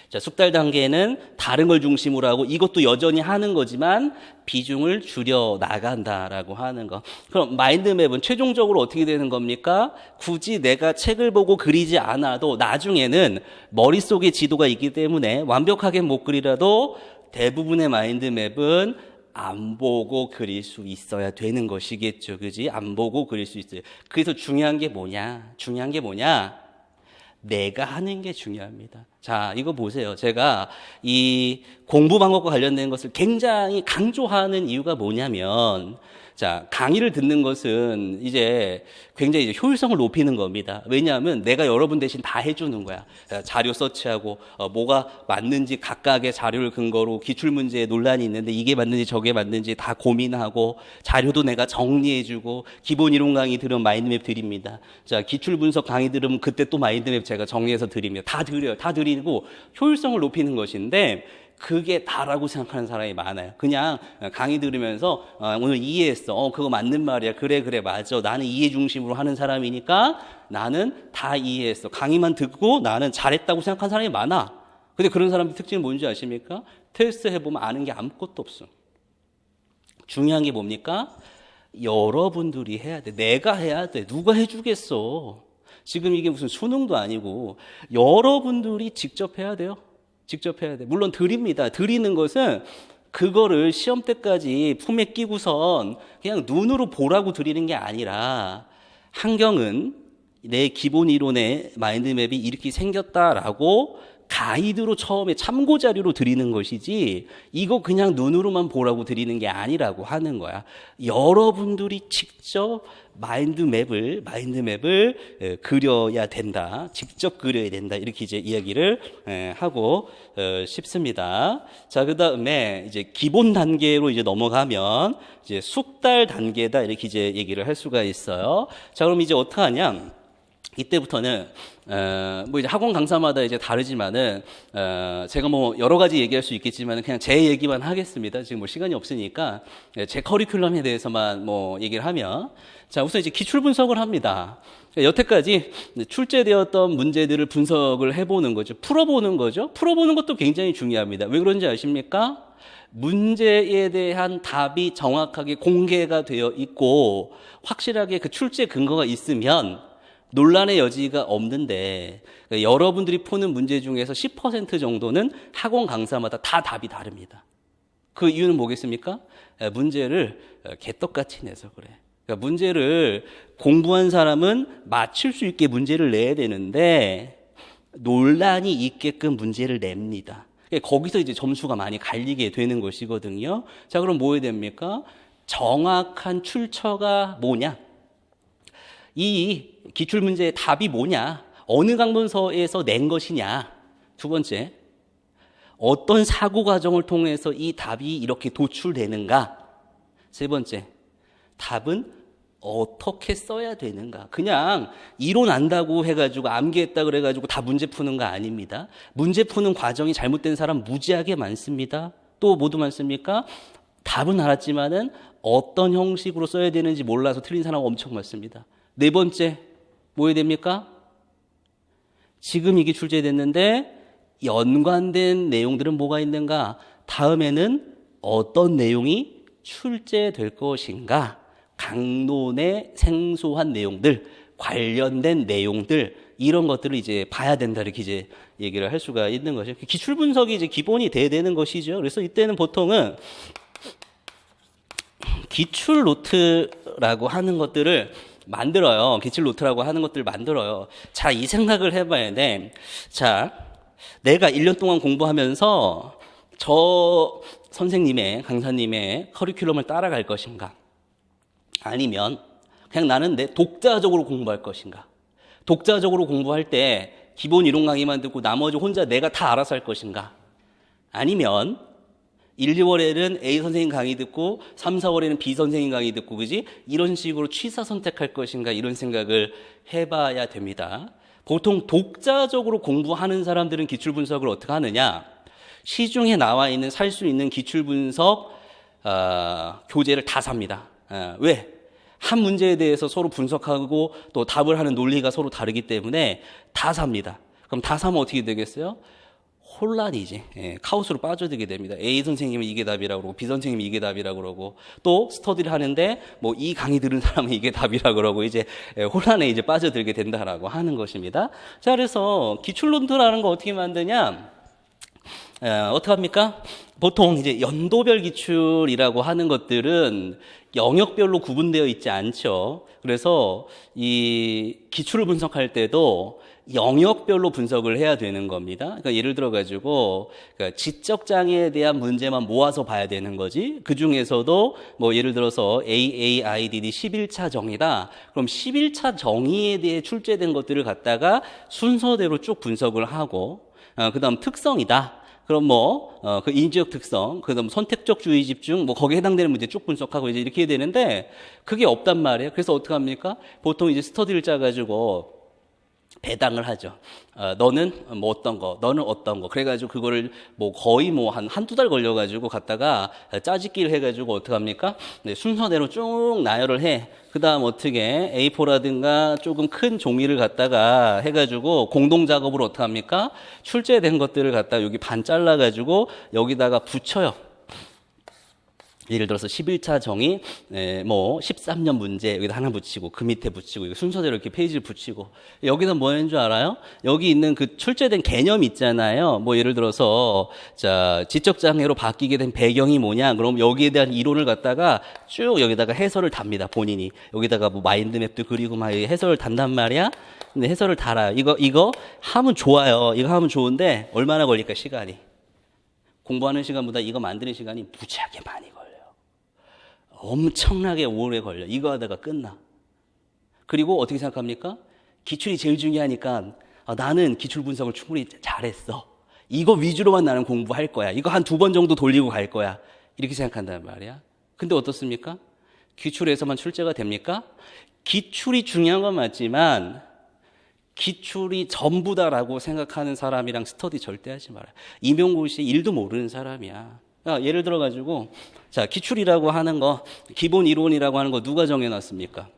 자, 숙달 단계에는 다른 걸 중심으로 하고 이것도 여전히 하는 거지만 비중을 줄여 나간다라고 하는 거. 그럼 마인드맵은 최종적으로 어떻게 되는 겁니까? 굳이 내가 책을 보고 그리지 않아도 나중에는 머릿속에 지도가 있기 때문에 완벽하게 못 그리라도 대부분의 마인드맵은 안 보고 그릴 수 있어야 되는 것이겠죠. 그지? 안 보고 그릴 수 있어요. 그래서 중요한 게 뭐냐? 내가 하는 게 중요합니다. 자, 이거 보세요. 제가 이 공부 방법과 관련된 것을 굉장히 강조하는 이유가 뭐냐면, 자, 강의를 듣는 것은 이제 굉장히 효율성을 높이는 겁니다. 왜냐하면 내가 여러분 대신 다 해주는 거야. 자료 서치하고 뭐가 맞는지 각각의 자료를 근거로 기출문제에 논란이 있는데 이게 맞는지 저게 맞는지 다 고민하고 자료도 내가 정리해주고 기본 이론 강의 들으면 마인드맵 드립니다. 자, 기출 분석 강의 들으면 그때 또 마인드맵 제가 정리해서 드립니다. 다 드려요. 다 드리고 효율성을 높이는 것인데 그게 다라고 생각하는 사람이 많아요. 그냥 강의 들으면서 오늘 이해했어. 그거 맞는 말이야. 그래 맞아. 나는 이해 중심으로 하는 사람이니까 나는 다 이해했어. 강의만 듣고 나는 잘했다고 생각하는 사람이 많아. 근데 그런 사람의 특징은 뭔지 아십니까? 테스트 해보면 아는 게 아무것도 없어. 중요한 게 뭡니까? 여러분들이 해야 돼. 내가 해야 돼. 누가 해주겠어. 지금 이게 무슨 수능도 아니고 여러분들이 직접 해야 돼요. 직접 해야 돼. 물론 드립니다. 드리는 것은 그거를 시험 때까지 품에 끼고선 그냥 눈으로 보라고 드리는 게 아니라 한경은 내 기본 이론의 마인드맵이 이렇게 생겼다라고 가이드로 처음에 참고 자료로 드리는 것이지 이거 그냥 눈으로만 보라고 드리는 게 아니라고 하는 거야. 여러분들이 직접 마인드맵을 그려야 된다. 직접 그려야 된다. 이렇게 이제 이야기를 하고 싶습니다. 자, 그다음에 이제 기본 단계로 이제 넘어가면 이제 숙달 단계다. 이렇게 이제 얘기를 할 수가 있어요. 자, 그럼 이제 어떻게 하냐? 이때부터는 뭐 이제 학원 강사마다 이제 다르지만은 제가 뭐 여러 가지 얘기할 수 있겠지만 그냥 제 얘기만 하겠습니다. 지금 뭐 시간이 없으니까 제 커리큘럼에 대해서만 뭐 얘기를 하면 자, 우선 이제 기출 분석을 합니다. 여태까지 출제되었던 문제들을 분석을 해보는 거죠. 풀어보는 거죠. 풀어보는 것도 굉장히 중요합니다. 왜 그런지 아십니까? 문제에 대한 답이 정확하게 공개가 되어 있고 확실하게 그 출제 근거가 있으면 논란의 여지가 없는데 그러니까 여러분들이 푸는 문제 중에서 10% 정도는 학원 강사마다 다 답이 다릅니다. 그 이유는 뭐겠습니까? 문제를 개떡같이 내서 그래. 그러니까 문제를 공부한 사람은 맞출 수 있게 문제를 내야 되는데 논란이 있게끔 문제를 냅니다. 그러니까 거기서 이제 점수가 많이 갈리게 되는 것이거든요. 자, 그럼 뭐 해야 됩니까? 정확한 출처가 뭐냐? 이 기출문제의 답이 뭐냐? 어느 강문서에서 낸 것이냐? 두 번째, 어떤 사고 과정을 통해서 이 답이 이렇게 도출되는가? 세 번째, 답은 어떻게 써야 되는가? 그냥 이론 안다고 해가지고 암기했다 그래가지고 다 문제 푸는 거 아닙니다. 문제 푸는 과정이 잘못된 사람 무지하게 많습니다. 또 모두 많습니까? 답은 알았지만은 어떤 형식으로 써야 되는지 몰라서 틀린 사람 엄청 많습니다. 네 번째, 뭐 해야 됩니까? 지금 이게 출제됐는데 연관된 내용들은 뭐가 있는가? 다음에는 어떤 내용이 출제될 것인가? 강론의 생소한 내용들, 관련된 내용들, 이런 것들을 이제 봐야 된다. 이렇게 이제 얘기를 할 수가 있는 거죠. 기출 분석이 이제 기본이 돼야 되는 것이죠. 그래서 이때는 보통은 기출 노트라고 하는 것들을 만들어요. 기출 노트라고 하는 것들을 만들어요. 자, 이 생각을 해봐야 돼. 자, 내가 1년 동안 공부하면서 저 선생님의, 강사님의 커리큘럼을 따라갈 것인가? 아니면 그냥 나는 내 독자적으로 공부할 것인가? 독자적으로 공부할 때 기본 이론 강의만 듣고 나머지 혼자 내가 다 알아서 할 것인가? 아니면 1, 2월에는 A 선생님 강의 듣고 3, 4월에는 B 선생님 강의 듣고 그지? 이런 식으로 취사 선택할 것인가? 이런 생각을 해봐야 됩니다. 보통 독자적으로 공부하는 사람들은 기출분석을 어떻게 하느냐? 시중에 나와 있는 살 수 있는 기출분석 교재를 다 삽니다. 왜? 한 문제에 대해서 서로 분석하고 또 답을 하는 논리가 서로 다르기 때문에 다 삽니다. 그럼 다 사면 어떻게 되겠어요? 혼란이지. 카오스로 빠져들게 됩니다. A 선생님은 이게 답이라고 그러고 B 선생님이 이게 답이라고 그러고 또 스터디를 하는데 뭐 이 강의 들은 사람은 이게 답이라고 그러고 이제 혼란에 이제 빠져들게 된다라고 하는 것입니다. 자, 그래서 기출론들하는 거 어떻게 만드냐? 어떻게 합니까? 보통 이제 연도별 기출이라고 하는 것들은 영역별로 구분되어 있지 않죠. 그래서 이 기출을 분석할 때도 영역별로 분석을 해야 되는 겁니다. 그러니까 예를 들어 가지고 그러니까 지적 장애에 대한 문제만 모아서 봐야 되는 거지. 그 중에서도 뭐 예를 들어서 AAIDD 11차 정의다. 그럼 11차 정의에 대해 출제된 것들을 갖다가 순서대로 쭉 분석을 하고 그다음 특성이다. 그럼 그 인지적 특성, 그다음 선택적 주의 집중, 거기에 해당되는 문제 쭉 분석하고 이제 이렇게 해야 되는데, 그게 없단 말이에요. 그래서 어떻게 합니까? 보통 이제 스터디를 짜가지고, 배당을 하죠. 너는 어떤 거, 너는 어떤 거. 그래가지고 그거를 거의 한두 달 걸려가지고 갔다가 짜집기를 해가지고 어떻게 합니까? 네, 순서대로 쭉 나열을 해. 그 다음 어떻게 A4라든가 조금 큰 종이를 갖다가 해가지고 공동작업으로 어떻게 합니까? 출제된 것들을 갖다가 여기 반 잘라가지고 여기다가 붙여요. 예를 들어서 11차 정의, 13년 문제 여기다 하나 붙이고 그 밑에 붙이고 순서대로 이렇게 페이지를 붙이고 여기다 뭐 하는 줄 알아요? 여기 있는 그 출제된 개념 있잖아요. 예를 들어서 자 지적 장애로 바뀌게 된 배경이 뭐냐? 그럼 여기에 대한 이론을 갖다가 쭉 여기다가 해설을 답니다. 본인이 여기다가 마인드맵도 그리고 막 해설을 단단 말이야. 근데 해설을 달아요. 이거 하면 좋아요. 이거 하면 좋은데 얼마나 걸릴까 시간이? 공부하는 시간보다 이거 만드는 시간이 무지하게 많이 걸려요. 엄청나게 오래 걸려. 이거 하다가 끝나. 그리고 어떻게 생각합니까? 기출이 제일 중요하니까 나는 기출 분석을 충분히 잘했어. 이거 위주로만 나는 공부할 거야. 이거 한 2번 정도 돌리고 갈 거야. 이렇게 생각한단 말이야. 근데 어떻습니까? 기출에서만 출제가 됩니까? 기출이 중요한 건 맞지만 기출이 전부다라고 생각하는 사람이랑 스터디 절대 하지 마라. 임용고시 일도 모르는 사람이야. 예를 들어가지고, 자, 기출이라고 하는 거, 기본 이론이라고 하는 거 누가 정해놨습니까?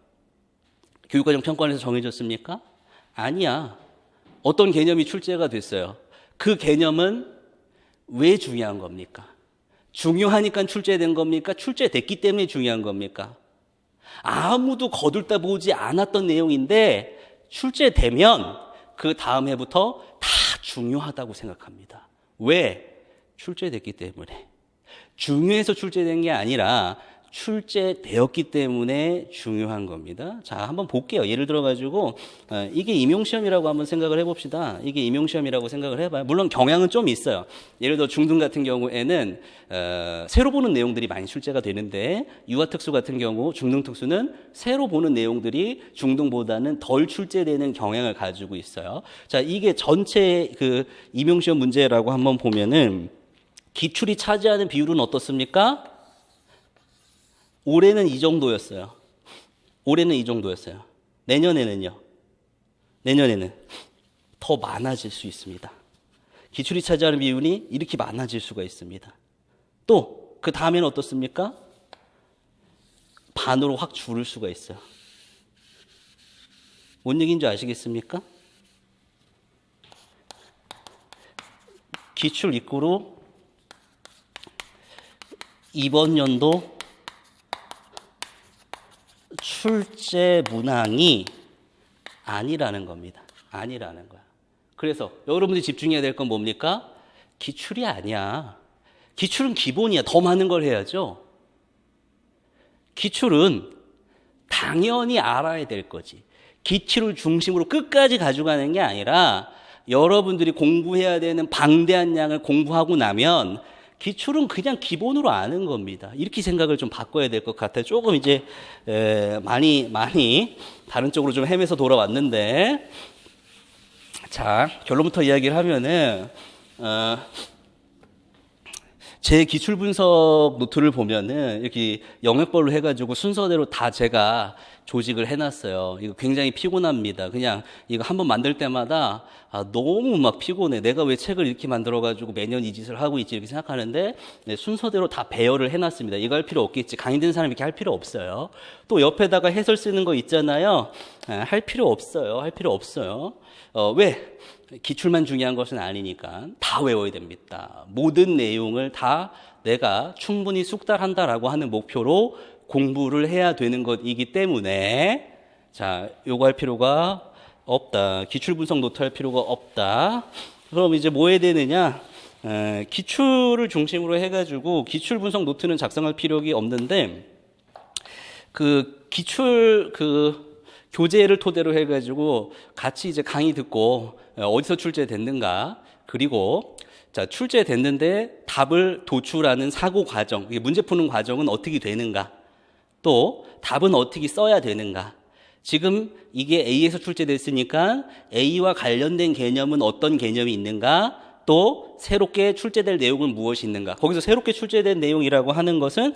교육과정 평가원에서 정해졌습니까? 아니야. 어떤 개념이 출제가 됐어요. 그 개념은 왜 중요한 겁니까? 중요하니까 출제된 겁니까? 출제됐기 때문에 중요한 겁니까? 아무도 거들떠 보지 않았던 내용인데, 출제되면 그 다음 해부터 다 중요하다고 생각합니다. 왜? 출제됐기 때문에. 중요해서 출제된 게 아니라 출제되었기 때문에 중요한 겁니다. 자, 한번 볼게요. 예를 들어가지고 이게 임용시험이라고 한번 생각을 해봅시다. 이게 임용시험이라고 생각을 해봐요. 물론 경향은 좀 있어요. 예를 들어 중등 같은 경우에는 새로 보는 내용들이 많이 출제가 되는데 유아특수 같은 경우 중등특수는 새로 보는 내용들이 중등보다는 덜 출제되는 경향을 가지고 있어요. 자, 이게 전체 그 임용시험 문제라고 한번 보면은 기출이 차지하는 비율은 어떻습니까? 올해는 이 정도였어요. 올해는 이 정도였어요. 내년에는요. 내년에는 더 많아질 수 있습니다. 기출이 차지하는 비율이 이렇게 많아질 수가 있습니다. 또 그 다음에는 어떻습니까? 반으로 확 줄을 수가 있어요. 뭔 얘기인지 아시겠습니까? 기출 입구로 이번 연도 출제 문항이 아니라는 겁니다. 아니라는 거야. 그래서 여러분들이 집중해야 될 건 뭡니까? 기출이 아니야. 기출은 기본이야. 더 많은 걸 해야죠. 기출은 당연히 알아야 될 거지. 기출을 중심으로 끝까지 가져가는 게 아니라 여러분들이 공부해야 되는 방대한 양을 공부하고 나면 기출은 그냥 기본으로 아는 겁니다. 이렇게 생각을 좀 바꿔야 될 것 같아요. 조금 이제 많이 다른 쪽으로 좀 헤매서 돌아왔는데, 자, 결론부터 이야기를 하면은 제 기출 분석 노트를 보면은 이렇게 영역별로 해가지고 순서대로 다 제가 조직을 해놨어요. 이거 굉장히 피곤합니다. 그냥 이거 한번 만들 때마다 너무 막 피곤해. 내가 왜 책을 이렇게 만들어가지고 매년 이 짓을 하고 있지 이렇게 생각하는데, 네, 순서대로 다 배열을 해놨습니다. 이거 할 필요 없겠지. 강의 듣는 사람이 이렇게 할 필요 없어요. 또 옆에다가 해설 쓰는 거 있잖아요. 할 필요 없어요. 할 필요 없어요. 왜? 기출만 중요한 것은 아니니까 다 외워야 됩니다. 모든 내용을 다 내가 충분히 숙달한다라고 하는 목표로 공부를 해야 되는 것이기 때문에, 자, 요거 할 필요가 없다. 기출 분석 노트 할 필요가 없다. 그럼 이제 뭐 해야 되느냐? 기출을 중심으로 해가지고 기출 분석 노트는 작성할 필요가 없는데, 그 기출 교재를 토대로 해가지고 같이 이제 강의 듣고 어디서 출제됐는가, 그리고 자, 출제됐는데 답을 도출하는 사고 과정, 이게 문제 푸는 과정은 어떻게 되는가, 또 답은 어떻게 써야 되는가, 지금 이게 A에서 출제됐으니까 A와 관련된 개념은 어떤 개념이 있는가, 또 새롭게 출제될 내용은 무엇이 있는가. 거기서 새롭게 출제된 내용이라고 하는 것은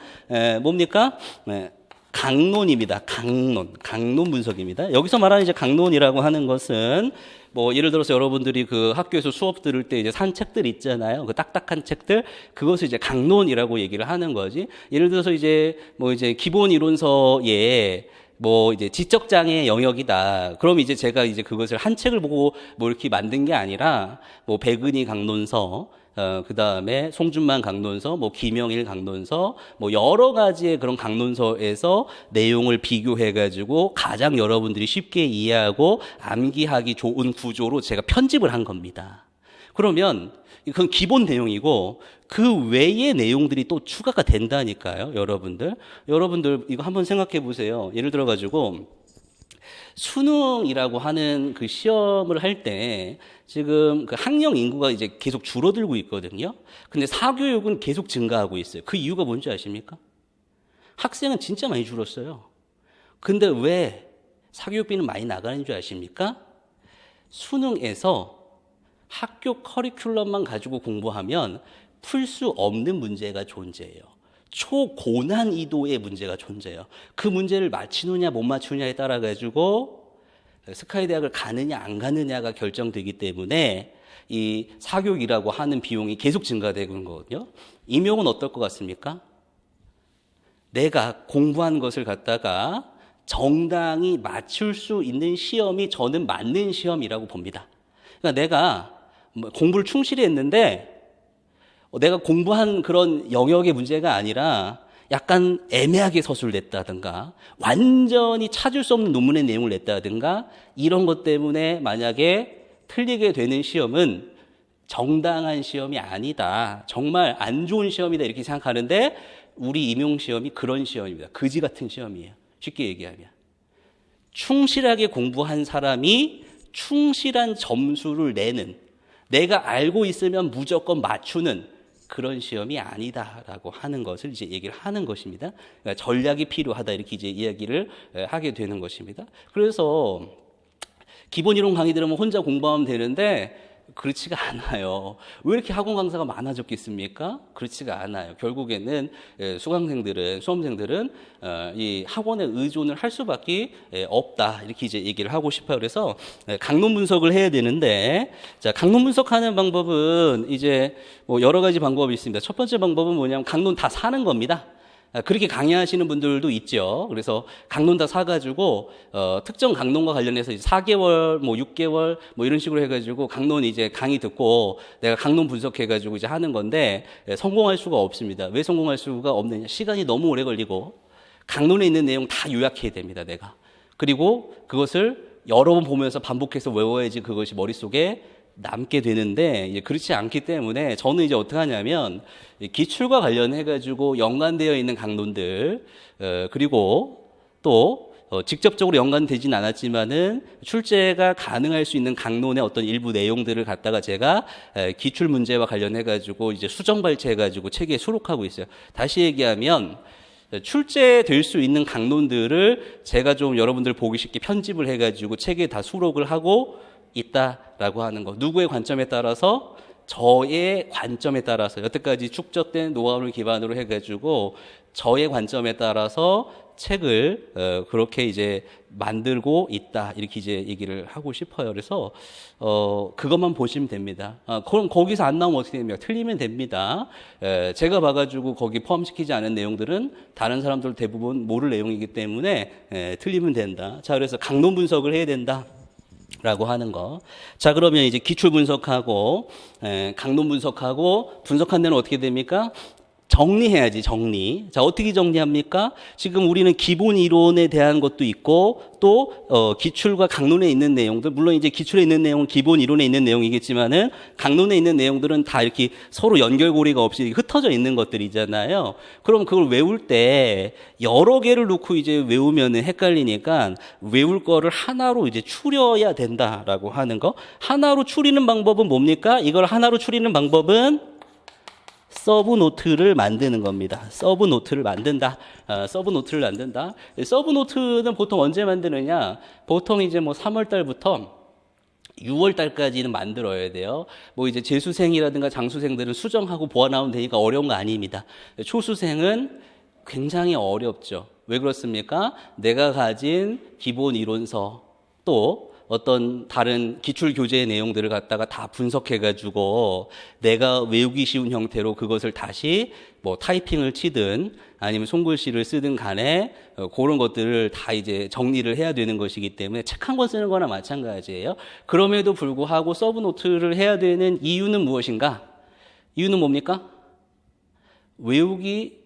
뭡니까? 강론입니다. 강론 분석입니다. 여기서 말하는 이제 강론이라고 하는 것은 뭐 예를 들어서 여러분들이 그 학교에서 수업 들을 때 이제 산 책들 있잖아요. 그 딱딱한 책들, 그것을 이제 강론이라고 얘기를 하는 거지. 예를 들어서 이제 뭐 이제 기본 이론서에 뭐 이제 지적장애 영역이다. 그럼 이제 제가 이제 그것을 한 책을 보고 뭐 이렇게 만든 게 아니라 뭐 백은희 강론서, 그 다음에 송준만 강론서, 뭐 김영일 강론서, 뭐 여러 가지의 그런 강론서에서 내용을 비교해가지고 가장 여러분들이 쉽게 이해하고 암기하기 좋은 구조로 제가 편집을 한 겁니다. 그러면 그건 기본 내용이고 그 외의 내용들이 또 추가가 된다니까요, 여러분들. 여러분들 이거 한번 생각해 보세요. 예를 들어 가지고 수능이라고 하는 그 시험을 할 때 지금 그 학령 인구가 이제 계속 줄어들고 있거든요. 근데 사교육은 계속 증가하고 있어요. 그 이유가 뭔지 아십니까? 학생은 진짜 많이 줄었어요. 근데 왜 사교육비는 많이 나가는 줄 아십니까? 수능에서 학교 커리큘럼만 가지고 공부하면 풀 수 없는 문제가 존재해요. 초고난이도의 문제가 존재해요. 그 문제를 맞추느냐 못 맞추느냐에 따라 가지고 스카이 대학을 가느냐 안 가느냐가 결정되기 때문에 이 사교육이라고 하는 비용이 계속 증가되고 있는 거거든요. 임용은 어떨 것 같습니까? 내가 공부한 것을 갖다가 정당히 맞출 수 있는 시험이 저는 맞는 시험이라고 봅니다. 그러니까 내가 공부를 충실히 했는데 내가 공부한 그런 영역의 문제가 아니라 약간 애매하게 서술냈다든가 완전히 찾을 수 없는 논문의 내용을 냈다든가 이런 것 때문에 만약에 틀리게 되는 시험은 정당한 시험이 아니다. 정말 안 좋은 시험이다 이렇게 생각하는데 우리 임용시험이 그런 시험입니다. 거지 같은 시험이에요. 쉽게 얘기하면. 충실하게 공부한 사람이 충실한 점수를 내는, 내가 알고 있으면 무조건 맞추는 그런 시험이 아니다라고 하는 것을 이제 얘기를 하는 것입니다. 그러니까 전략이 필요하다 이렇게 이제 이야기를 하게 되는 것입니다. 그래서 기본 이론 강의 들으면 혼자 공부하면 되는데 그렇지가 않아요. 왜 이렇게 학원 강사가 많아졌겠습니까? 그렇지가 않아요. 결국에는 수험생들은 이 학원에 의존을 할 수밖에 없다 이렇게 이제 얘기를 하고 싶어요. 그래서 강론 분석을 해야 되는데, 자, 강론 분석하는 방법은 이제 뭐 여러 가지 방법이 있습니다. 첫 번째 방법은 뭐냐면 강론 다 사는 겁니다. 그렇게 강의하시는 분들도 있죠. 그래서 강론 다 사가지고 특정 강론과 관련해서 이제 4개월, 뭐 6개월, 뭐 이런 식으로 해가지고 강론 이제 강의 듣고 내가 강론 분석해가지고 이제 하는 건데 성공할 수가 없습니다. 왜 성공할 수가 없느냐? 시간이 너무 오래 걸리고 강론에 있는 내용 다 요약해야 됩니다, 내가. 그리고 그것을 여러 번 보면서 반복해서 외워야지 그것이 머릿속에 남게 되는데 이제 그렇지 않기 때문에 저는 이제 어떻게 하냐면 기출과 관련해가지고 연관되어 있는 강론들, 그리고 또 직접적으로 연관되진 않았지만은 출제가 가능할 수 있는 강론의 어떤 일부 내용들을 갖다가 제가 기출 문제와 관련해 가지고 이제 수정 발췌해 가지고 책에 수록하고 있어요. 다시 얘기하면 출제될 수 있는 강론들을 제가 좀 여러분들 보기 쉽게 편집을 해 가지고 책에 다 수록을 하고 있다라고 하는 거. 누구의 관점에 따라서? 저의 관점에 따라서 여태까지 축적된 노하우를 기반으로 해가지고 저의 관점에 따라서 책을 그렇게 이제 만들고 있다 이렇게 이제 얘기를 하고 싶어요. 그래서 그것만 보시면 됩니다. 그럼 거기서 안 나오면 어떻게 됩니까? 틀리면 됩니다. 제가 봐가지고 거기 포함시키지 않은 내용들은 다른 사람들 대부분 모를 내용이기 때문에 틀리면 된다. 자, 그래서 강론 분석을 해야 된다. 라고 하는 거. 자, 그러면 이제 기출 분석하고 강론 분석하고 분석한 데는 어떻게 됩니까? 정리해야지, 정리. 자, 어떻게 정리합니까? 지금 우리는 기본 이론에 대한 것도 있고 또 기출과 강론에 있는 내용들, 물론 이제 기출에 있는 내용은 기본 이론에 있는 내용이겠지만은 강론에 있는 내용들은 다 이렇게 서로 연결고리가 없이 흩어져 있는 것들이잖아요. 그럼 그걸 외울 때 여러 개를 놓고 이제 외우면은 헷갈리니까 외울 거를 하나로 이제 추려야 된다라고 하는 거. 하나로 추리는 방법은 뭡니까? 이걸 하나로 추리는 방법은 서브노트를 만드는 겁니다. 서브노트를 만든다. 서브노트를 만든다. 서브노트는 보통 언제 만드느냐? 보통 이제 뭐 3월 달부터 6월 달까지는 만들어야 돼요. 뭐 이제 재수생이라든가 장수생들은 수정하고 보완하면 되니까 어려운 거 아닙니다. 초수생은 굉장히 어렵죠. 왜 그렇습니까? 내가 가진 기본 이론서 또 어떤 다른 기출 교재의 내용들을 갖다가 다 분석해가지고 내가 외우기 쉬운 형태로 그것을 다시 뭐 타이핑을 치든 아니면 손글씨를 쓰든 간에 그런 것들을 다 이제 정리를 해야 되는 것이기 때문에 책 한 권 쓰는 거나 마찬가지예요. 그럼에도 불구하고 서브노트를 해야 되는 이유는 무엇인가? 이유는 뭡니까? 외우기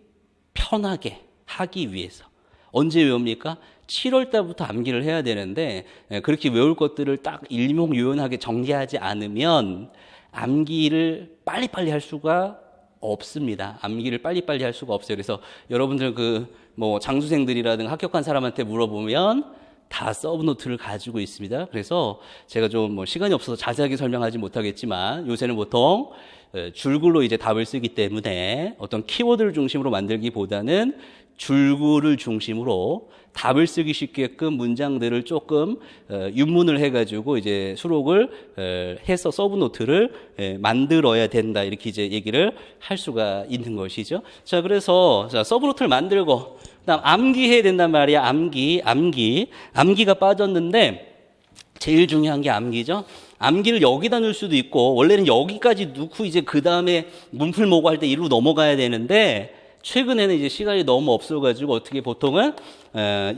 편하게 하기 위해서. 언제 외웁니까? 7월 달부터 암기를 해야 되는데 그렇게 외울 것들을 딱 일목요연하게 정리하지 않으면 암기를 빨리빨리 할 수가 없습니다. 암기를 빨리빨리 할 수가 없어요. 그래서 여러분들 뭐 장수생들이라든가 합격한 사람한테 물어보면 다 서브노트를 가지고 있습니다. 그래서 제가 좀 뭐 시간이 없어서 자세하게 설명하지 못하겠지만 요새는 보통 줄글로 이제 답을 쓰기 때문에 어떤 키워드를 중심으로 만들기보다는 줄글을 중심으로 답을 쓰기 쉽게끔 문장들을 조금 윤문을 해가지고 이제 수록을 해서 서브노트를 만들어야 된다 이렇게 이제 얘기를 할 수가 있는 것이죠. 자, 그래서 자, 서브노트를 만들고 그다음 암기해야 된단 말이야. 암기가 빠졌는데 제일 중요한 게 암기죠. 암기를 여기다 넣을 수도 있고 원래는 여기까지 넣고 이제 그 다음에 문풀모고 할 때 이리로 넘어가야 되는데. 최근에는 이제 시간이 너무 없어가지고 어떻게 보통은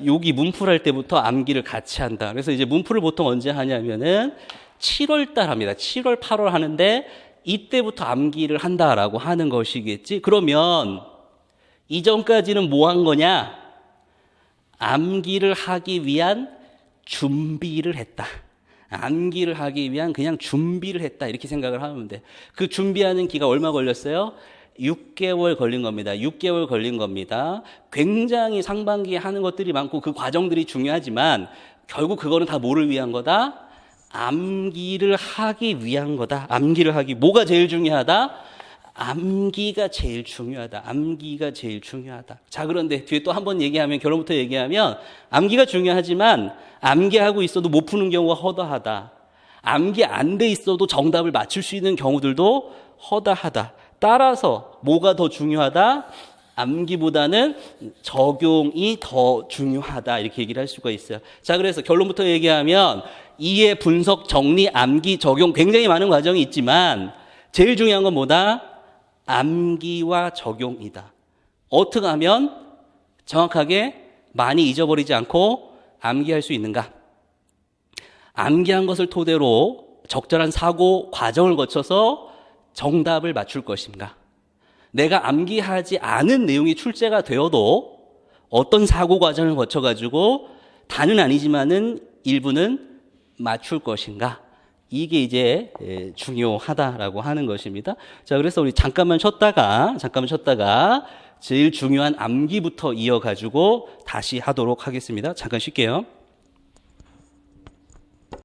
여기 문풀할 때부터 암기를 같이 한다. 그래서 이제 문풀을 보통 언제 하냐면은 7월 달 합니다. 7월, 8월 하는데 이때부터 암기를 한다라고 하는 것이겠지. 그러면 이전까지는 뭐 한 거냐? 암기를 하기 위한 준비를 했다. 암기를 하기 위한 그냥 준비를 했다. 이렇게 생각을 하면 돼. 그 준비하는 기간 얼마 걸렸어요? 6개월 걸린 겁니다. 6개월 걸린 겁니다. 굉장히 상반기에 하는 것들이 많고 그 과정들이 중요하지만 결국 그거는 다 뭐를 위한 거다? 암기를 하기 위한 거다. 암기를 하기. 뭐가 제일 중요하다? 암기가 제일 중요하다. 암기가 제일 중요하다. 자, 그런데 뒤에 또 한 번 얘기하면 결론부터 얘기하면 암기가 중요하지만 암기하고 있어도 못 푸는 경우가 허다하다. 암기 안 돼 있어도 정답을 맞출 수 있는 경우들도 허다하다. 따라서 뭐가 더 중요하다? 암기보다는 적용이 더 중요하다. 이렇게 얘기를 할 수가 있어요. 자, 그래서 결론부터 얘기하면 이해, 분석, 정리, 암기, 적용 굉장히 많은 과정이 있지만 제일 중요한 건 뭐다? 암기와 적용이다. 어떻게 하면 정확하게 많이 잊어버리지 않고 암기할 수 있는가? 암기한 것을 토대로 적절한 사고 과정을 거쳐서 정답을 맞출 것인가? 내가 암기하지 않은 내용이 출제가 되어도 어떤 사고 과정을 거쳐가지고 다는 아니지만은 일부는 맞출 것인가? 이게 이제 중요하다라고 하는 것입니다. 자, 그래서 우리 잠깐만 쉬었다가 제일 중요한 암기부터 이어가지고 다시 하도록 하겠습니다. 잠깐 쉴게요.